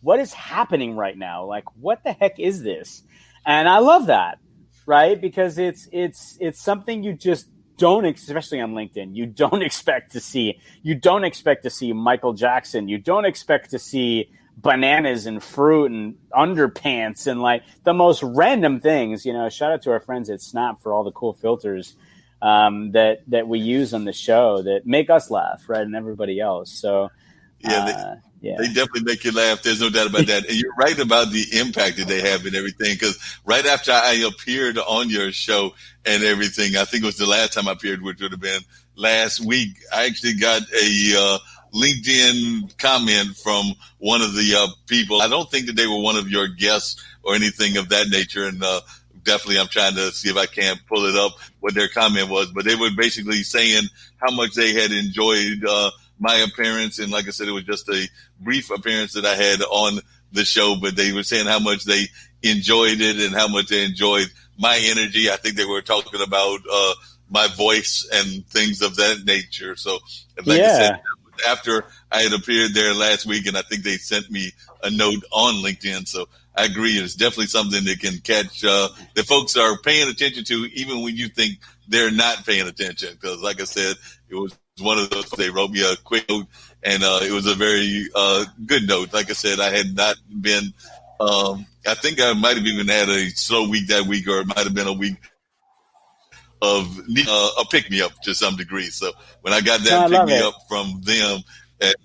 S2: what is happening right now? Like, what the heck is this? And I love that, right? Because it's something you just don't, especially on LinkedIn, you don't expect to see. You don't expect to see Michael Jackson. You don't expect to see bananas and fruit and underpants and like the most random things. Shout out to our friends at Snap for all the cool filters that we use on the show that make us laugh, right, and everybody else. So
S1: they definitely make you laugh. There's no doubt about that. And you're right about the impact that they have and everything. Because right after I appeared on your show and everything, I think it was the last time I appeared, which would have been last week, I actually got a LinkedIn comment from one of the people. I don't think that they were one of your guests or anything of that nature. And definitely I'm trying to see if I can pull it up, what their comment was. But they were basically saying how much they had enjoyed my appearance. And like I said, it was just a brief appearance that I had on the show, but they were saying how much they enjoyed it and how much they enjoyed my energy. I think they were talking about my voice and things of that nature. So like I said, after I had appeared there last week, and I think they sent me a note on LinkedIn. So I agree. It's definitely something that can catch that folks are paying attention to, even when you think they're not paying attention. Because like I said, it was one of those, they wrote me a quick note, and it was a very good note. Like I said, I had not been, I think I might have even had a slow week that week, or it might have been a week of a pick-me-up to some degree. So when I got that pick-me-up from them and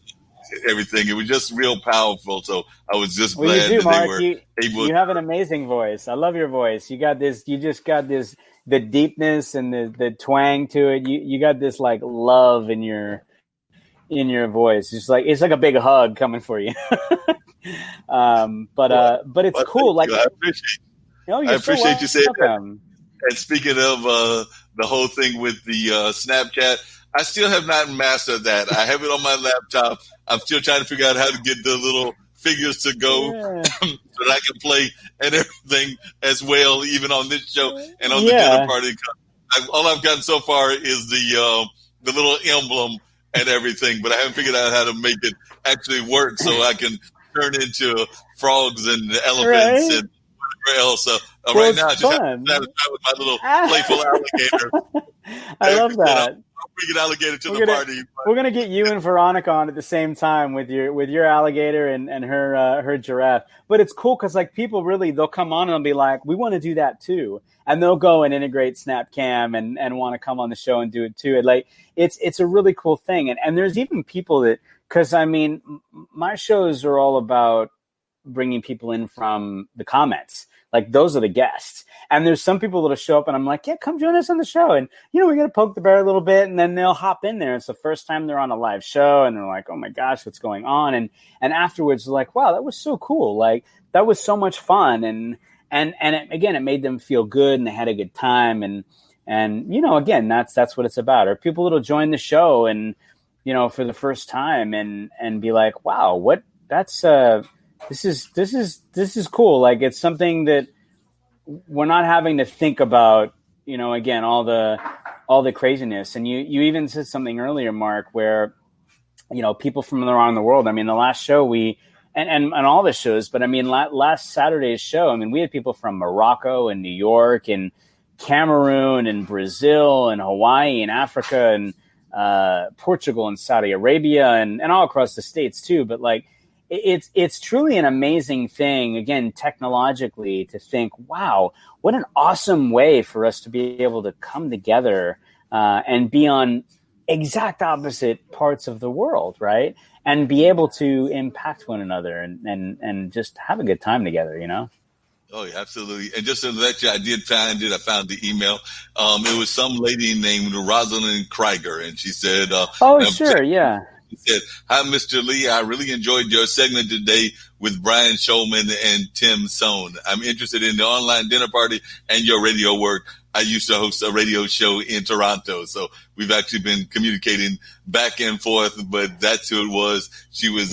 S1: everything, it was just real powerful. So I was just glad that
S2: Mark,
S1: they were able.
S2: You have an amazing voice. I love your voice. You just got this, the deepness and the twang to it. You got this like love in your voice. It's like a big hug coming for you. But it's cool. Like,
S1: I appreciate you saying that. And speaking of the whole thing with the Snapchat, I still have not mastered that. I have it on my laptop. I'm still trying to figure out how to get the little figures to go so that I can play and everything as well, even on this show and on the dinner party. All I've gotten so far is the little emblem and everything, but I haven't figured out how to make it actually work so I can turn into frogs and elephants and whatever else. So right now, I just have to satisfy with my little playful alligator.
S2: I love that.
S1: I'll bring an alligator to the party.
S2: We're gonna get you and Veronica on at the same time with your alligator and her giraffe. But it's cool because like people really, they'll come on and they'll be like, we want to do that too, and they'll go and integrate SnapCam and want to come on the show and do it too. And like it's a really cool thing. And there's even people that, because I mean, my shows are all about bringing people in from the comments. Like those are the guests. And there's some people that'll show up and I'm like, yeah, come join us on the show. And, we're going to poke the bear a little bit, and then they'll hop in there. It's the first time they're on a live show and they're like, oh my gosh, what's going on? And afterwards they're like, wow, that was so cool. Like that was so much fun. And it made them feel good and they had a good time. And again, that's what it's about. Or people that'll join the show and, for the first time and be like, wow, this is cool. Like it's something that we're not having to think about, again, all the craziness. And you even said something earlier, Mark, where, people from around the world, I mean, the last show and all the shows, but I mean, last Saturday's show, I mean, we had people from Morocco and New York and Cameroon and Brazil and Hawaii and Africa and Portugal and Saudi Arabia and all across the States too. But like, it's truly an amazing thing, again, technologically, to think, wow, what an awesome way for us to be able to come together and be on exact opposite parts of the world, right? And be able to impact one another and just have a good time together,
S1: Oh, yeah, absolutely. And just to let you, I did find it. I found the email. It was some lady named Rosalind Krieger, and she said, He said, hi, Mr. Lee. I really enjoyed your segment today with Brian Schulman and Tim Sohn. I'm interested in the online dinner party and your radio work. I used to host a radio show in Toronto. So we've actually been communicating back and forth, but that's who it was. She was,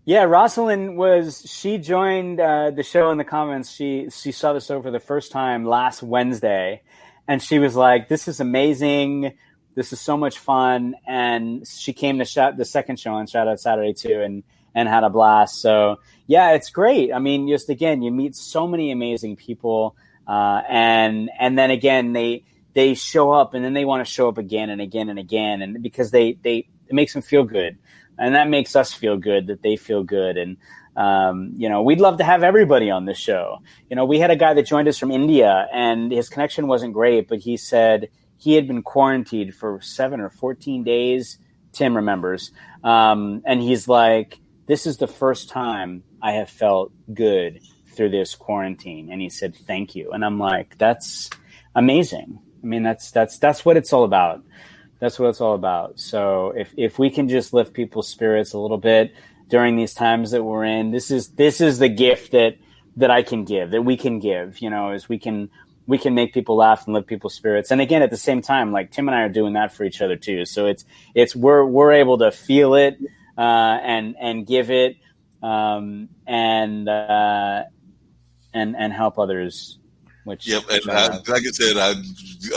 S2: Yeah, Rosalind she joined the show in the comments. She saw the show for the first time last Wednesday. and she was like, "This is amazing. This is so much fun." And she came to the second show on Shout Out Saturday too, and had a blast. So yeah, it's great. I mean, just again, you meet so many amazing people, and then again they show up, and then they want to show up again and again and again, and because it makes them feel good, and that makes us feel good that they feel good. And we'd love to have everybody on this show. We had a guy that joined us from India, and his connection wasn't great, but he said he had been quarantined for 7 or 14 days. Tim remembers. And he's like, "This is the first time I have felt good through this quarantine." And he said, "Thank you." And I'm like, that's amazing. I mean, that's what it's all about. That's what it's all about. So if we can just lift people's spirits a little bit during these times that we're in, this is the gift that I can give, that we can give, is we can make people laugh and lift people's spirits. And again, at the same time, like Tim and I are doing that for each other too. So it's we're able to feel it, and give it, and help others.
S1: Yep, and like I said, I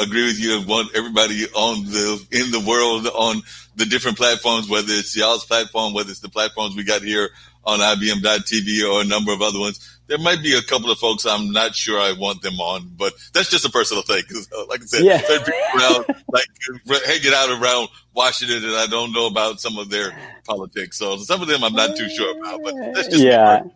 S1: agree with you. I want everybody in the world on the different platforms, whether it's y'all's platform, whether it's the platforms we got here on IBM.TV or a number of other ones. There might be a couple of folks I'm not sure I want them on, but that's just a personal thing. Because, like I said, certain people around, hanging out around Washington, and I don't know about some of their politics. So some of them I'm not too sure about, but that's just me.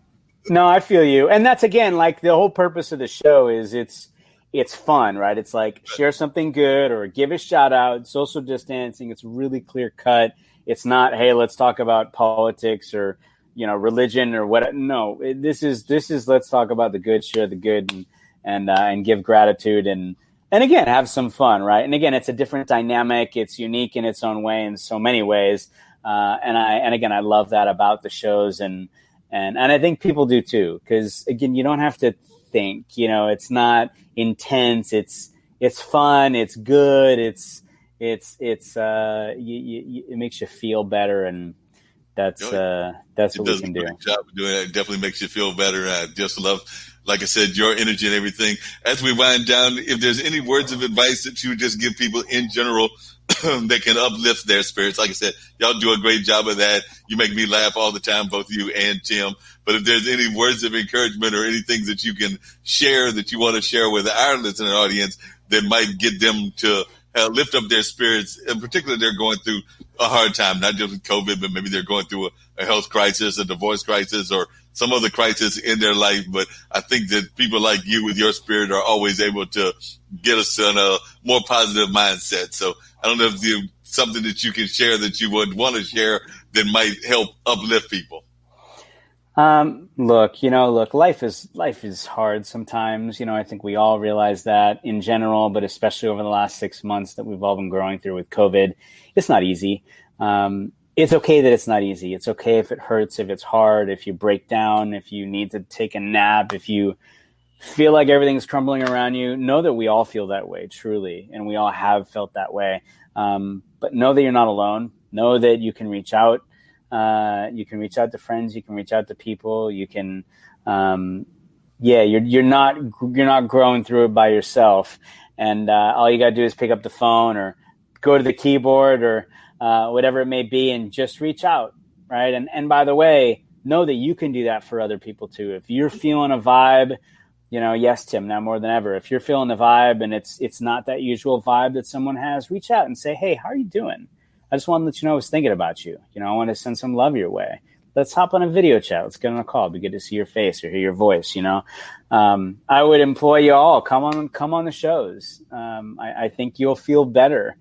S2: No, I feel you. And that's, again, like the whole purpose of the show is it's fun, right? It's like share something good or give a shout out, social distancing. It's really clear cut. It's not, hey, let's talk about politics or, religion or what. No, this is let's talk about the good, share the good, and give gratitude and again, have some fun, right? And again, it's a different dynamic. It's unique in its own way in so many ways. And again, I love that about the shows and I think people do too, because again, you don't have to think, it's not intense. It's fun. It's good. It makes you feel better. And that's what we can do.
S1: Job of doing that. It definitely makes you feel better. I just love, like I said, your energy and everything. As we wind down, if there's any words of advice that you would just give people in general that can uplift their spirits. Like I said, y'all do a great job of that. You make me laugh all the time, both you and Tim. But if there's any words of encouragement or anything that you can share that you want to share with our listening audience that might get them to lift up their spirits, in particular, they're going through a hard time, not just with COVID, but maybe they're going through a health crisis, a divorce crisis, or some other crisis in their life. But I think that people like you with your spirit are always able to get us on a more positive mindset. So I don't know if there's something that you can share that you would want to share that might help uplift people.
S2: Look, life is hard sometimes. I think we all realize that in general, but especially over the last 6 months that we've all been growing through with COVID, it's not easy. It's okay that it's not easy. It's okay if it hurts, if it's hard, if you break down, if you need to take a nap, if you feel like everything's crumbling around you. Know that we all feel that way, truly, and we all have felt that way. But know that you're not alone. Know that you can reach out. You can reach out to friends. You can reach out to people. You can, you're not growing through it by yourself. And all you got to do is pick up the phone or go to the keyboard or whatever it may be, and just reach out, right? And by the way, know that you can do that for other people too. If you're feeling a vibe, yes, Tim, now more than ever, if you're feeling a vibe and it's not that usual vibe that someone has, reach out and say, hey, how are you doing? I just want to let you know I was thinking about you. I want to send some love your way. Let's hop on a video chat. Let's get on a call. It'd be good to see your face or hear your voice. I would employ you all. Come on the shows. I think you'll feel better.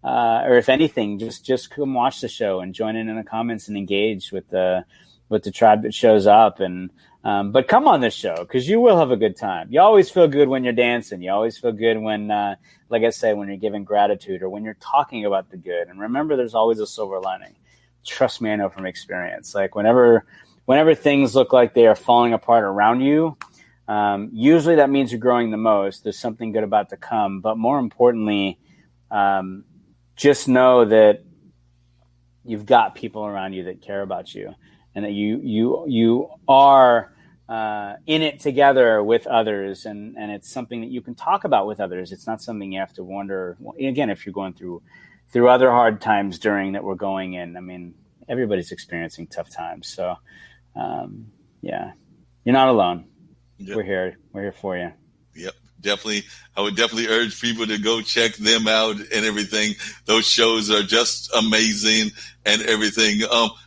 S2: Or if anything, just come watch the show and join in the comments and engage with the tribe that shows up. But come on this show, because you will have a good time. You always feel good when you're dancing. You always feel good when, like I say, when you're giving gratitude or when you're talking about the good. And remember, there's always a silver lining. Trust me, I know from experience. Like whenever things look like they are falling apart around you, usually that means you're growing the most. There's something good about to come. But more importantly, just know that you've got people around you that care about you, and that you are in it together with others, and it's something that you can talk about with others. It's not something you have to wonder, again, if you're going through other hard times during that we're going in. I mean, everybody's experiencing tough times. So, yeah, you're not alone. Yep. We're here for you.
S1: Yep. Definitely. I would definitely urge people to go check them out and everything. Those shows are just amazing and everything.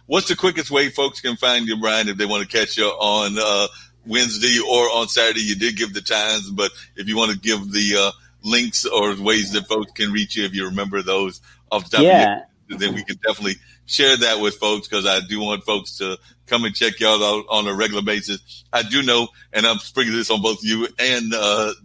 S1: What's the quickest way folks can find you, Brian, if they want to catch you on Wednesday or on Saturday? You did give the times, but if you want to give the links or ways that folks can reach you, if you remember those off the top of your head, then we can definitely share that with folks, because I do want folks to come and check y'all out on a regular basis. I do know, and I'm sprinkling this on both you and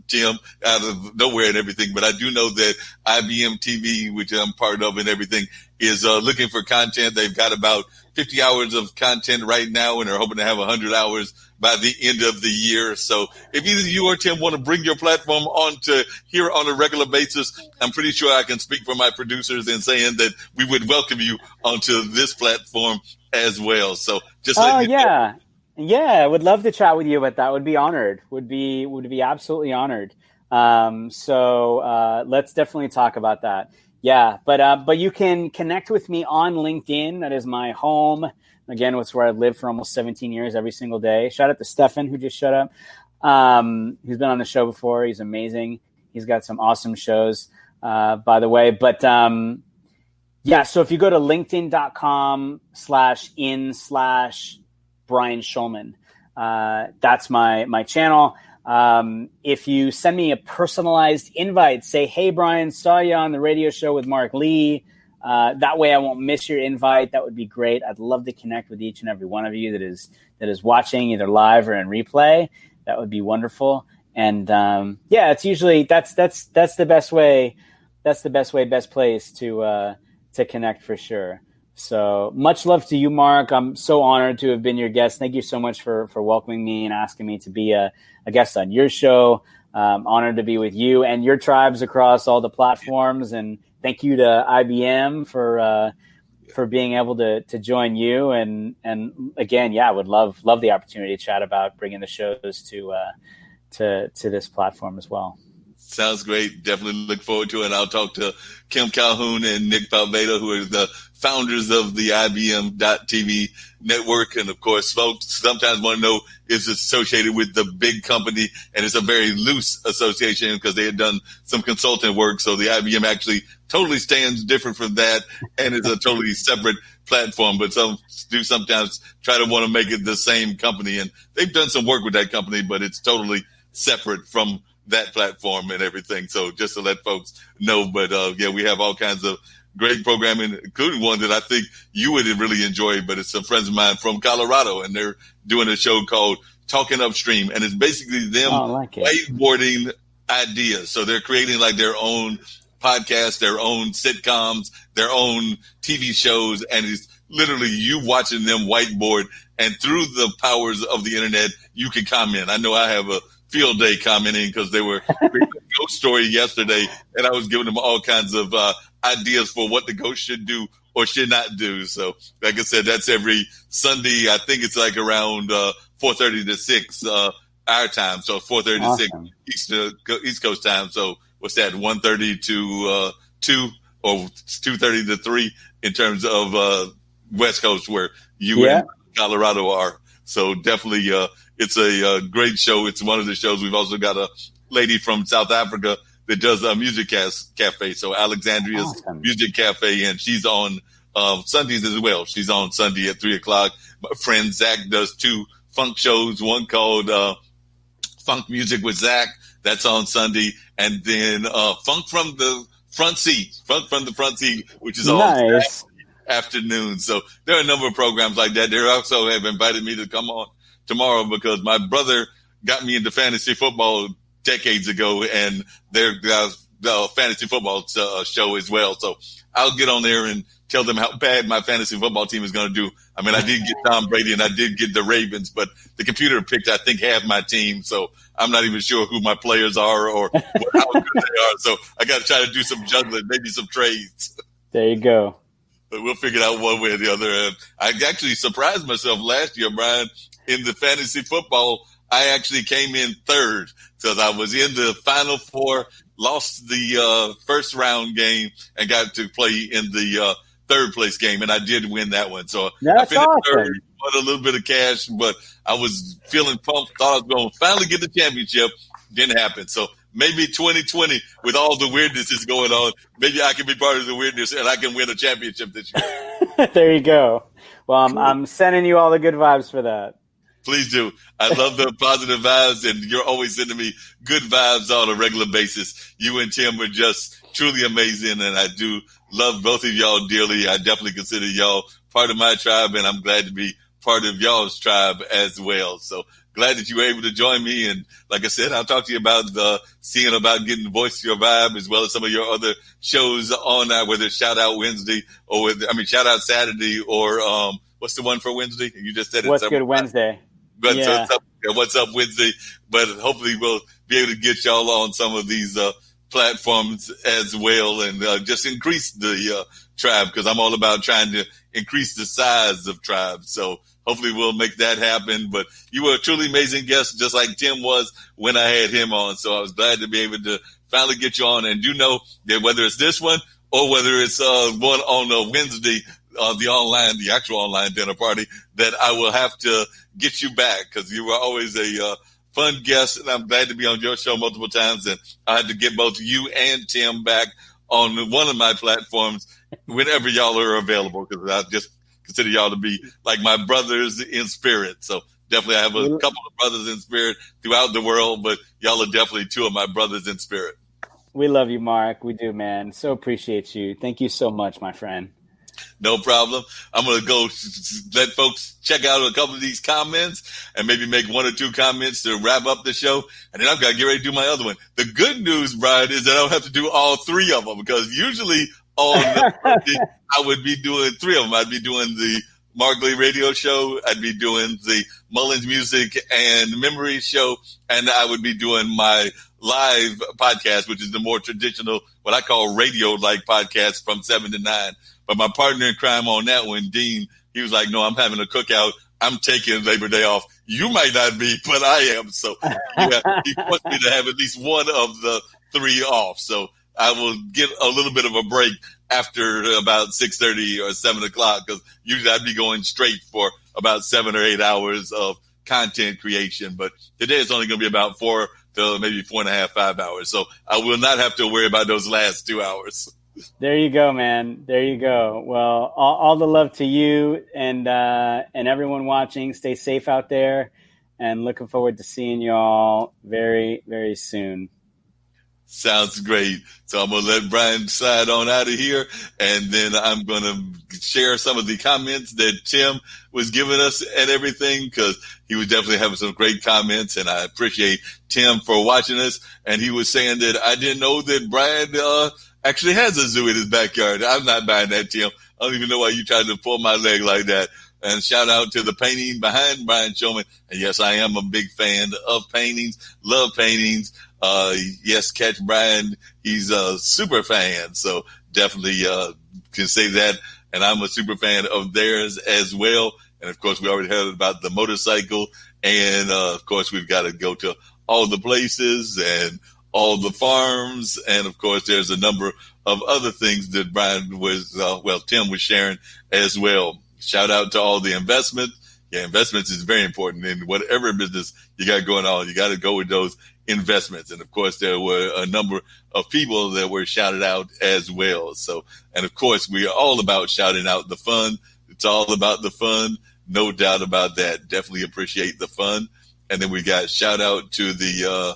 S1: Tim out of nowhere and everything, but I do know that IBM TV, which I'm part of and everything, is looking for content. They've got about 50 hours of content right now, and they're hoping to have 100 hours by the end of the year. So if either you or Tim want to bring your platform on to here on a regular basis, I'm pretty sure I can speak for my producers in saying that we would welcome you onto this platform as well. So just let me know.
S2: Yeah, I would love to chat with you about that. Would be honored. Would be absolutely honored. So let's definitely talk about that. Yeah, but you can connect with me on LinkedIn. That is my home. Again, it's where I've lived for almost 17 years every single day. Shout out to Stefan, who just showed up. He's been on the show before. He's amazing. He's got some awesome shows, by the way. But yeah, so if you go to linkedin.com/in/Brian Schulman, that's my channel. If you send me a personalized invite, say, hey, Brian, saw you on the radio show with Marc Lee. That way I won't miss your invite. That would be great. I'd love to connect with each and every one of you that is watching either live or in replay. That would be wonderful. And yeah, it's usually that's the best way. That's the best place to connect for sure. So much love to you, Marc. I'm so honored to have been your guest. Thank you so much for welcoming me and asking me to be a guest on your show. Honored to be with you and your tribes across all the platforms. And thank you to IBM for being able to join you. And again, yeah, I would love the opportunity to chat about bringing the shows to this platform as well.
S1: Sounds great. Definitely look forward to it. I'll talk to Kim Calhoun and Nick Palveda, who are the founders of the IBM.TV network. And of course, folks sometimes want to know, is it associated with the big company? And it's a very loose association because they had done some consulting work. So the IBM actually totally stands different from that. And it's a totally separate platform, but some do sometimes try to want to make it the same company. And they've done some work with that company, but it's totally separate from that platform and everything. So just to let folks know, but yeah, we have all kinds of great programming, including one that I think you would really enjoy, but it's some friends of mine from Colorado, and they're doing a show called Talking Upstream, and it's basically them whiteboarding ideas. So they're creating like their own podcasts, their own sitcoms, their own TV shows, and it's literally you watching them whiteboard, and through the powers of the internet, you can comment. I know I have a field day commenting because they were creating a ghost story yesterday, and I was giving them all kinds of ideas for what the ghost should do or should not do. So, like I said, that's every Sunday. I think it's like around 4:30 to 6 our time. So 4:30 to 6 East Coast time. So what's that? 1:30 to 2 or 2:30 to 3 in terms of West Coast where you and Colorado are. So definitely, it's a great show. It's one of the shows. We've also got a lady from South Africa that does a music cafe. So Alexandria's Music Cafe, and she's on Sundays as well. She's on Sunday at 3:00. My friend Zach does 2 funk shows, one called Funk Music with Zach. That's on Sunday. And then Funk from the Front Seat, which is on afternoon. So there are a number of programs like that. They also have invited me to come on tomorrow because my brother got me into fantasy football decades ago, and they're the fantasy football show as well. So I'll get on there and tell them how bad my fantasy football team is going to do. I mean, I did get Tom Brady and I did get the Ravens, but the computer picked, I think, half my team. So I'm not even sure who my players are or how good they are. So I got to try to do some juggling, maybe some trades.
S2: There you go.
S1: But we'll figure it out one way or the other. I actually surprised myself last year, Brian, in the fantasy football. I actually came in third because I was in the Final Four, lost the first round game, and got to play in the third place game, and I did win that one. So I
S2: That's
S1: finished
S2: awesome.
S1: third, won a little bit of cash, but I was feeling pumped, thought I was going to finally get the championship. Didn't happen. So maybe 2020, with all the weirdness that's going on, maybe I can be part of the weirdness and I can win a championship this year.
S2: There you go. Well, I'm sending you all the good vibes for that.
S1: Please do. I love the positive vibes, and you're always sending me good vibes on a regular basis. You and Tim are just truly amazing, and I do love both of y'all dearly. I definitely consider y'all part of my tribe, and I'm glad to be part of y'all's tribe as well. So glad that you were able to join me. And like I said, I'll talk to you about seeing about getting the Voice to Your Vibe, as well as some of your other shows on whether it's Shout Out Wednesday or Shout Out Saturday, or what's the one for Wednesday? You just said it.
S2: What's Good Wednesday?
S1: But yeah. What's Up Wednesday? But hopefully we'll be able to get y'all on some of these platforms as well, and just increase the tribe, because I'm all about trying to increase the size of tribes. So hopefully we'll make that happen. But you were a truly amazing guest, just like Tim was when I had him on. So I was glad to be able to finally get you on. And you know that whether it's this one or whether it's one on a Wednesday, the actual online dinner party, that I will have to get you back, because you were always a fun guest, and I'm glad to be on your show multiple times. And I had to get both you and Tim back on one of my platforms whenever y'all are available, because I just consider y'all to be like my brothers in spirit. So definitely I have a couple of brothers in spirit throughout the world, but y'all are definitely two of my brothers in spirit.
S2: We love you, Mark. We do, man. So appreciate you. Thank you so much, my friend.
S1: No problem. I'm going to go let folks check out a couple of these comments and maybe make one or two comments to wrap up the show. And then I've got to get ready to do my other one. The good news, Brian, is that I don't have to do all three of them, because usually on I would be doing three of them. I'd be doing the Marc Lee Radio Show. I'd be doing the Mullins Music and Memory Show. And I would be doing my live podcast, which is the more traditional, what I call radio-like podcast from 7 to 9. But my partner in crime on that one, Dean, he was like, no, I'm having a cookout. I'm taking Labor Day off. You might not be, but I am. So he wants me to have at least one of the three off. So I will get a little bit of a break after about 6:30 or 7 o'clock, because usually I'd be going straight for about 7 or 8 hours of content creation. But today it's only going to be about 4 to maybe 4.5, 5 hours. So I will not have to worry about those last 2 hours.
S2: There you go, man. There you go. Well, all the love to you and everyone watching. Stay safe out there, and looking forward to seeing you all very, very soon.
S1: Sounds great. So I'm going to let Brian slide on out of here, and then I'm going to share some of the comments that Tim was giving us and everything, because he was definitely having some great comments, and I appreciate Tim for watching us. And he was saying that I didn't know that Brian actually has a zoo in his backyard. I'm not buying that, Tim. I don't even know why you tried to pull my leg like that. And shout out to the painting behind Brian Schulman. And yes, I am a big fan of paintings, love paintings. Yes, catch Brian. He's a super fan. So definitely can say that. And I'm a super fan of theirs as well. And of course, we already heard about the motorcycle. And of course, we've got to go to all the places and all the farms. And of course, there's a number of other things that Brian was, Tim was sharing as well. Shout out to all the investment. Yeah, investments is very important in whatever business you got going on. You got to go with those investments. And of course, there were a number of people that were shouted out as well. So, and of course, we are all about shouting out the fun. It's all about the fun. No doubt about that. Definitely appreciate the fun. And then we got shout out to the,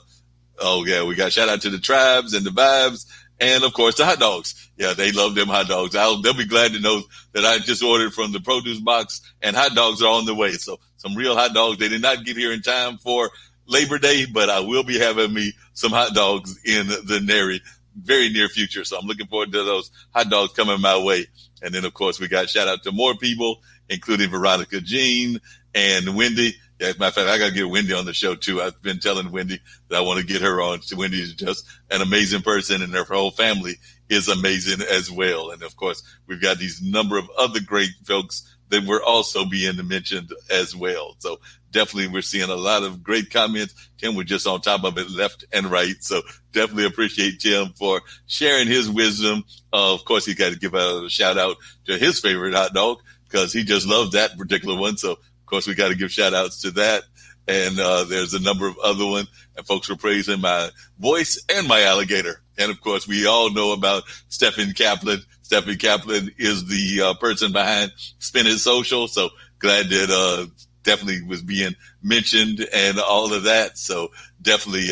S1: we got shout out to the tribes and the vibes. And of course, the hot dogs. Yeah, they love them hot dogs. They'll be glad to know that I just ordered from the produce box, and hot dogs are on the way. So some real hot dogs. They did not get here in time for Labor Day, but I will be having me some hot dogs in the very near future. So I'm looking forward to those hot dogs coming my way. And then, of course, we got shout out to more people, including Veronica Jean and Wendy. Yeah, as a matter of fact, I got to get Wendy on the show, too. I've been telling Wendy that I want to get her on. Wendy is just an amazing person, and her whole family is amazing as well. And, of course, we've got these number of other great folks that were also being mentioned as well. So definitely we're seeing a lot of great comments. Tim was just on top of it left and right. So definitely appreciate Tim for sharing his wisdom. Of course, he got to give a shout out to his favorite hot dog because he just loves that particular one. So of course, we got to give shout outs to that. And there's a number of other ones, and folks were praising my voice and my alligator. And of course, we all know about Stephen Kaplan. Stephen Kaplan is the person behind Spin It Social. So glad that definitely was being mentioned and all of that. So definitely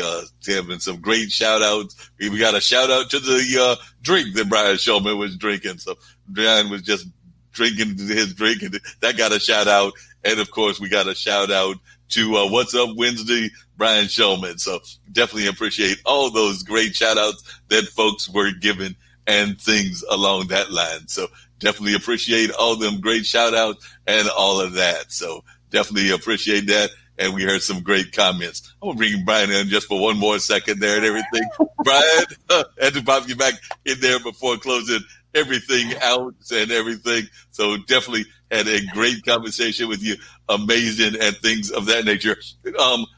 S1: having some great shout outs. We got a shout out to the drink that Brian Schulman was drinking. So Brian was just drinking his drink, and that got a shout out. And of course, we got a shout out to What's Up Wednesday, Brian Schulman. So definitely appreciate all those great shout outs that folks were given and things along that line. So definitely appreciate all them great shout outs and all of that. So definitely appreciate that. And we heard some great comments. I'm going to bring Brian in just for one more second there and everything. Brian, I had to pop you back in there before closing everything out and everything. So definitely had a great conversation with you. Amazing and things of that nature.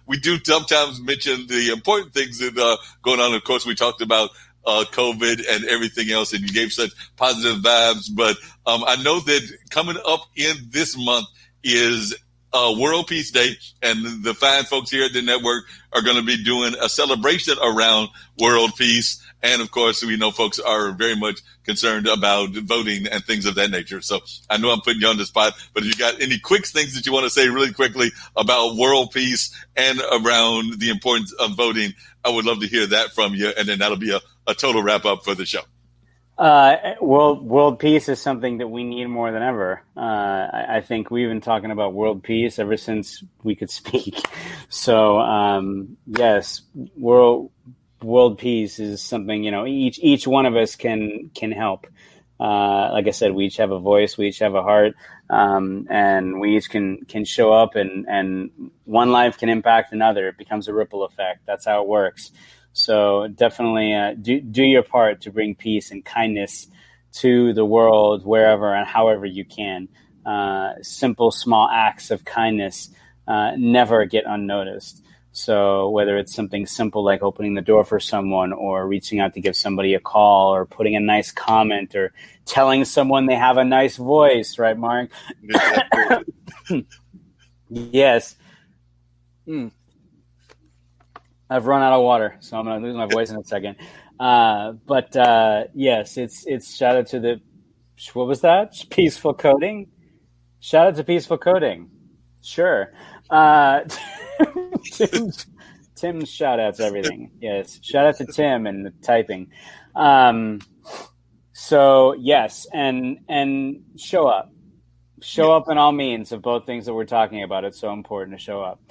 S1: We do sometimes mention the important things that are going on. Of course, we talked about COVID and everything else, and you gave such positive vibes. But I know that coming up in this month is World Peace Day, and the fine folks here at the network are going to be doing a celebration around world peace. And of course, we know folks are very much concerned about voting and things of that nature. So I know I'm putting you on the spot, but if you got any quick things that you want to say really quickly about world peace and around the importance of voting, I would love to hear that from you. And then that'll be a total wrap up for the show.
S2: World peace is something that we need more than ever. I think we've been talking about world peace ever since we could speak. So, yes, world peace is something, each one of us can help. Like I said, we each have a voice, we each have a heart, and we each can show up, and one life can impact another. It becomes a ripple effect. That's how it works. So definitely do your part to bring peace and kindness to the world wherever and however you can. Simple, small acts of kindness never get unnoticed. So whether it's something simple like opening the door for someone, or reaching out to give somebody a call, or putting a nice comment, or telling someone they have a nice voice, right, Mark? Yes. I've run out of water, so I'm going to lose my voice in a second. But yes, it's shout out to what was that? Peaceful Coding? Shout out to Peaceful Coding. Sure. Tim's shout outs everything. Yes. Shout out to Tim and the typing. So yes, and show up. Show up in all means of both things that we're talking about. It's so important to show up.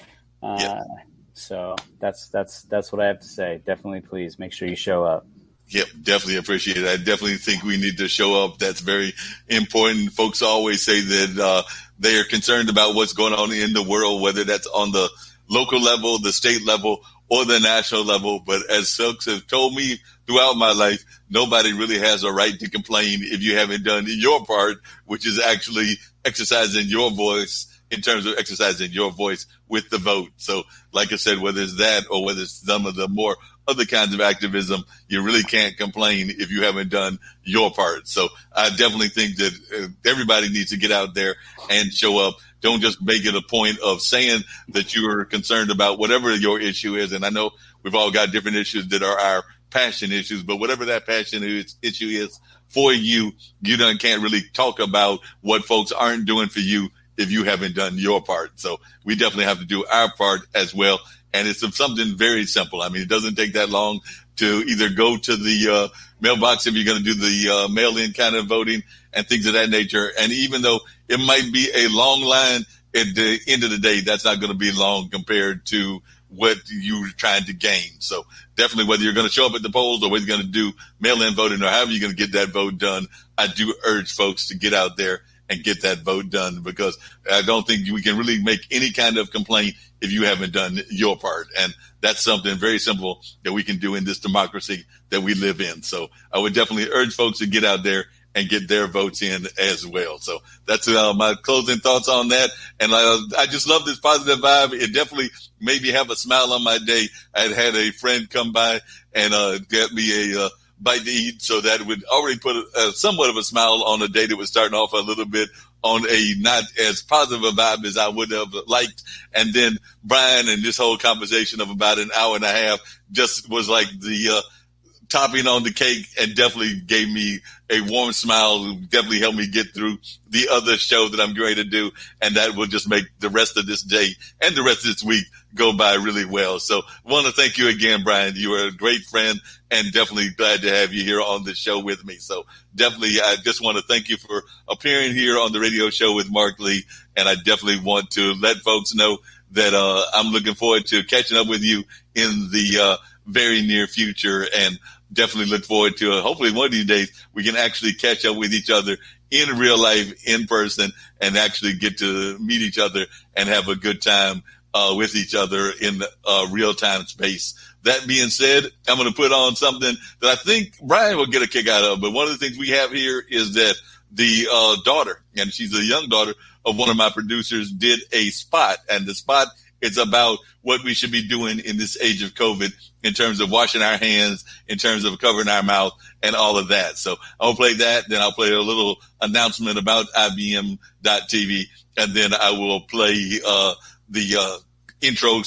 S2: So that's what I have to say. Definitely, please make sure you show up.
S1: Yep, definitely appreciate it. I definitely think we need to show up. That's very important. Folks always say that they are concerned about what's going on in the world, whether that's on the local level, the state level, or the national level. But as folks have told me throughout my life, nobody really has a right to complain if you haven't done your part, which is actually exercising your voice in terms of exercising your voice with the vote. So like I said, whether it's that or whether it's some of the more other kinds of activism, you really can't complain if you haven't done your part. So I definitely think that everybody needs to get out there and show up. Don't just make it a point of saying that you are concerned about whatever your issue is. And I know we've all got different issues that are our passion issues, but whatever that passion issue is for you, you can't really talk about what folks aren't doing for you if you haven't done your part. So we definitely have to do our part as well. And it's something very simple. I mean, it doesn't take that long to either go to the mailbox if you're going to do the mail-in kind of voting and things of that nature. And even though it might be a long line, at the end of the day, that's not going to be long compared to what you're trying to gain. So definitely, whether you're going to show up at the polls or whether you're going to do mail-in voting or however you're going to get that vote done, I do urge folks to get out there and get that vote done, because I don't think we can really make any kind of complaint if you haven't done your part. And that's something very simple that we can do in this democracy that we live in. So I would definitely urge folks to get out there and get their votes in as well. So that's my closing thoughts on that. And I just love this positive vibe. It definitely made me have a smile on my day. I had a friend come by and get me a bite to eat, so that would already put somewhat of a smile on a day that was starting off a little bit on a not as positive a vibe as I would have liked. And then Brian and this whole conversation of about an hour and a half just was like the topping on the cake, and definitely gave me a warm smile. Definitely helped me get through the other show that I'm going to do, and that will just make the rest of this day and the rest of this week go by really well. So I want to thank you again, Brian. You are a great friend, and definitely glad to have you here on the show with me. So definitely, I just want to thank you for appearing here on the radio show with Marc Lee, and I definitely want to let folks know that I'm looking forward to catching up with you in the very near future, and definitely look forward to hopefully one of these days we can actually catch up with each other in real life, in person, and actually get to meet each other and have a good time with each other in real time space. That being said, I'm going to put on something that I think Brian will get a kick out of. But one of the things we have here is that the daughter, and she's a young daughter of one of my producers, did a spot, and the spot is about what we should be doing in this age of COVID in terms of washing our hands, in terms of covering our mouth, and all of that. So I'll play that. Then I'll play a little announcement about IBM.TV. And then I will play the intro /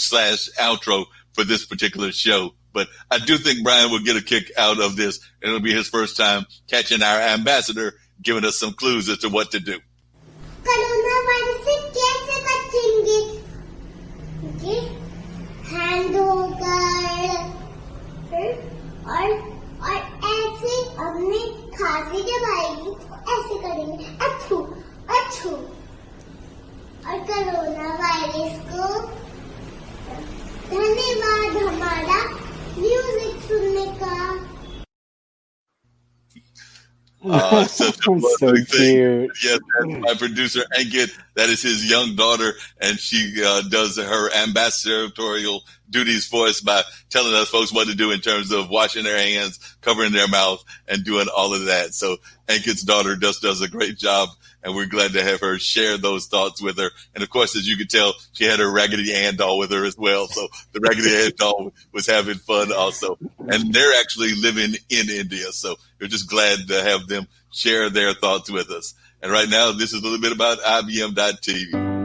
S1: outro for this particular show. But I do think Brian will get a kick out of this. And it'll be his first time catching our ambassador, giving us some clues as to what to do.
S3: Corona virus से कैसे बचेंगे? Hand धोकर और ऐसे अपने खांसी जब आएगी तो ऐसे करेंगे, अच्छू अच्छू। और कोरोना वायरस को धन्यवाद हमारा म्यूजिक सुनने का।
S1: Such a
S2: So
S1: lovely thing.
S2: cute.
S1: Yes, that's my producer, Ankit. That is his young daughter, and she does her ambassadorial duties for us by telling us folks what to do in terms of washing their hands, covering their mouth, and doing all of that. So Ankit's daughter just does a great job, and we're glad to have her share those thoughts with her. And of course, as you can tell, she had her Raggedy Ann doll with her as well. So the Raggedy Ann doll was having fun also. And they're actually living in India. So we're just glad to have them share their thoughts with us. And right now, this is a little bit about IBM.TV.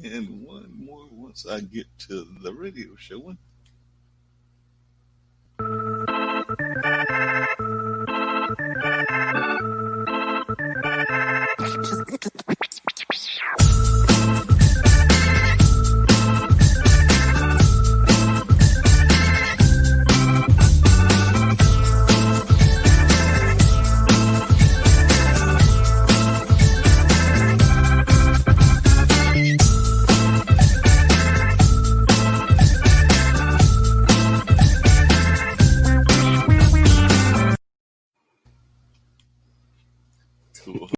S1: And one more once I get to the radio show. Cool.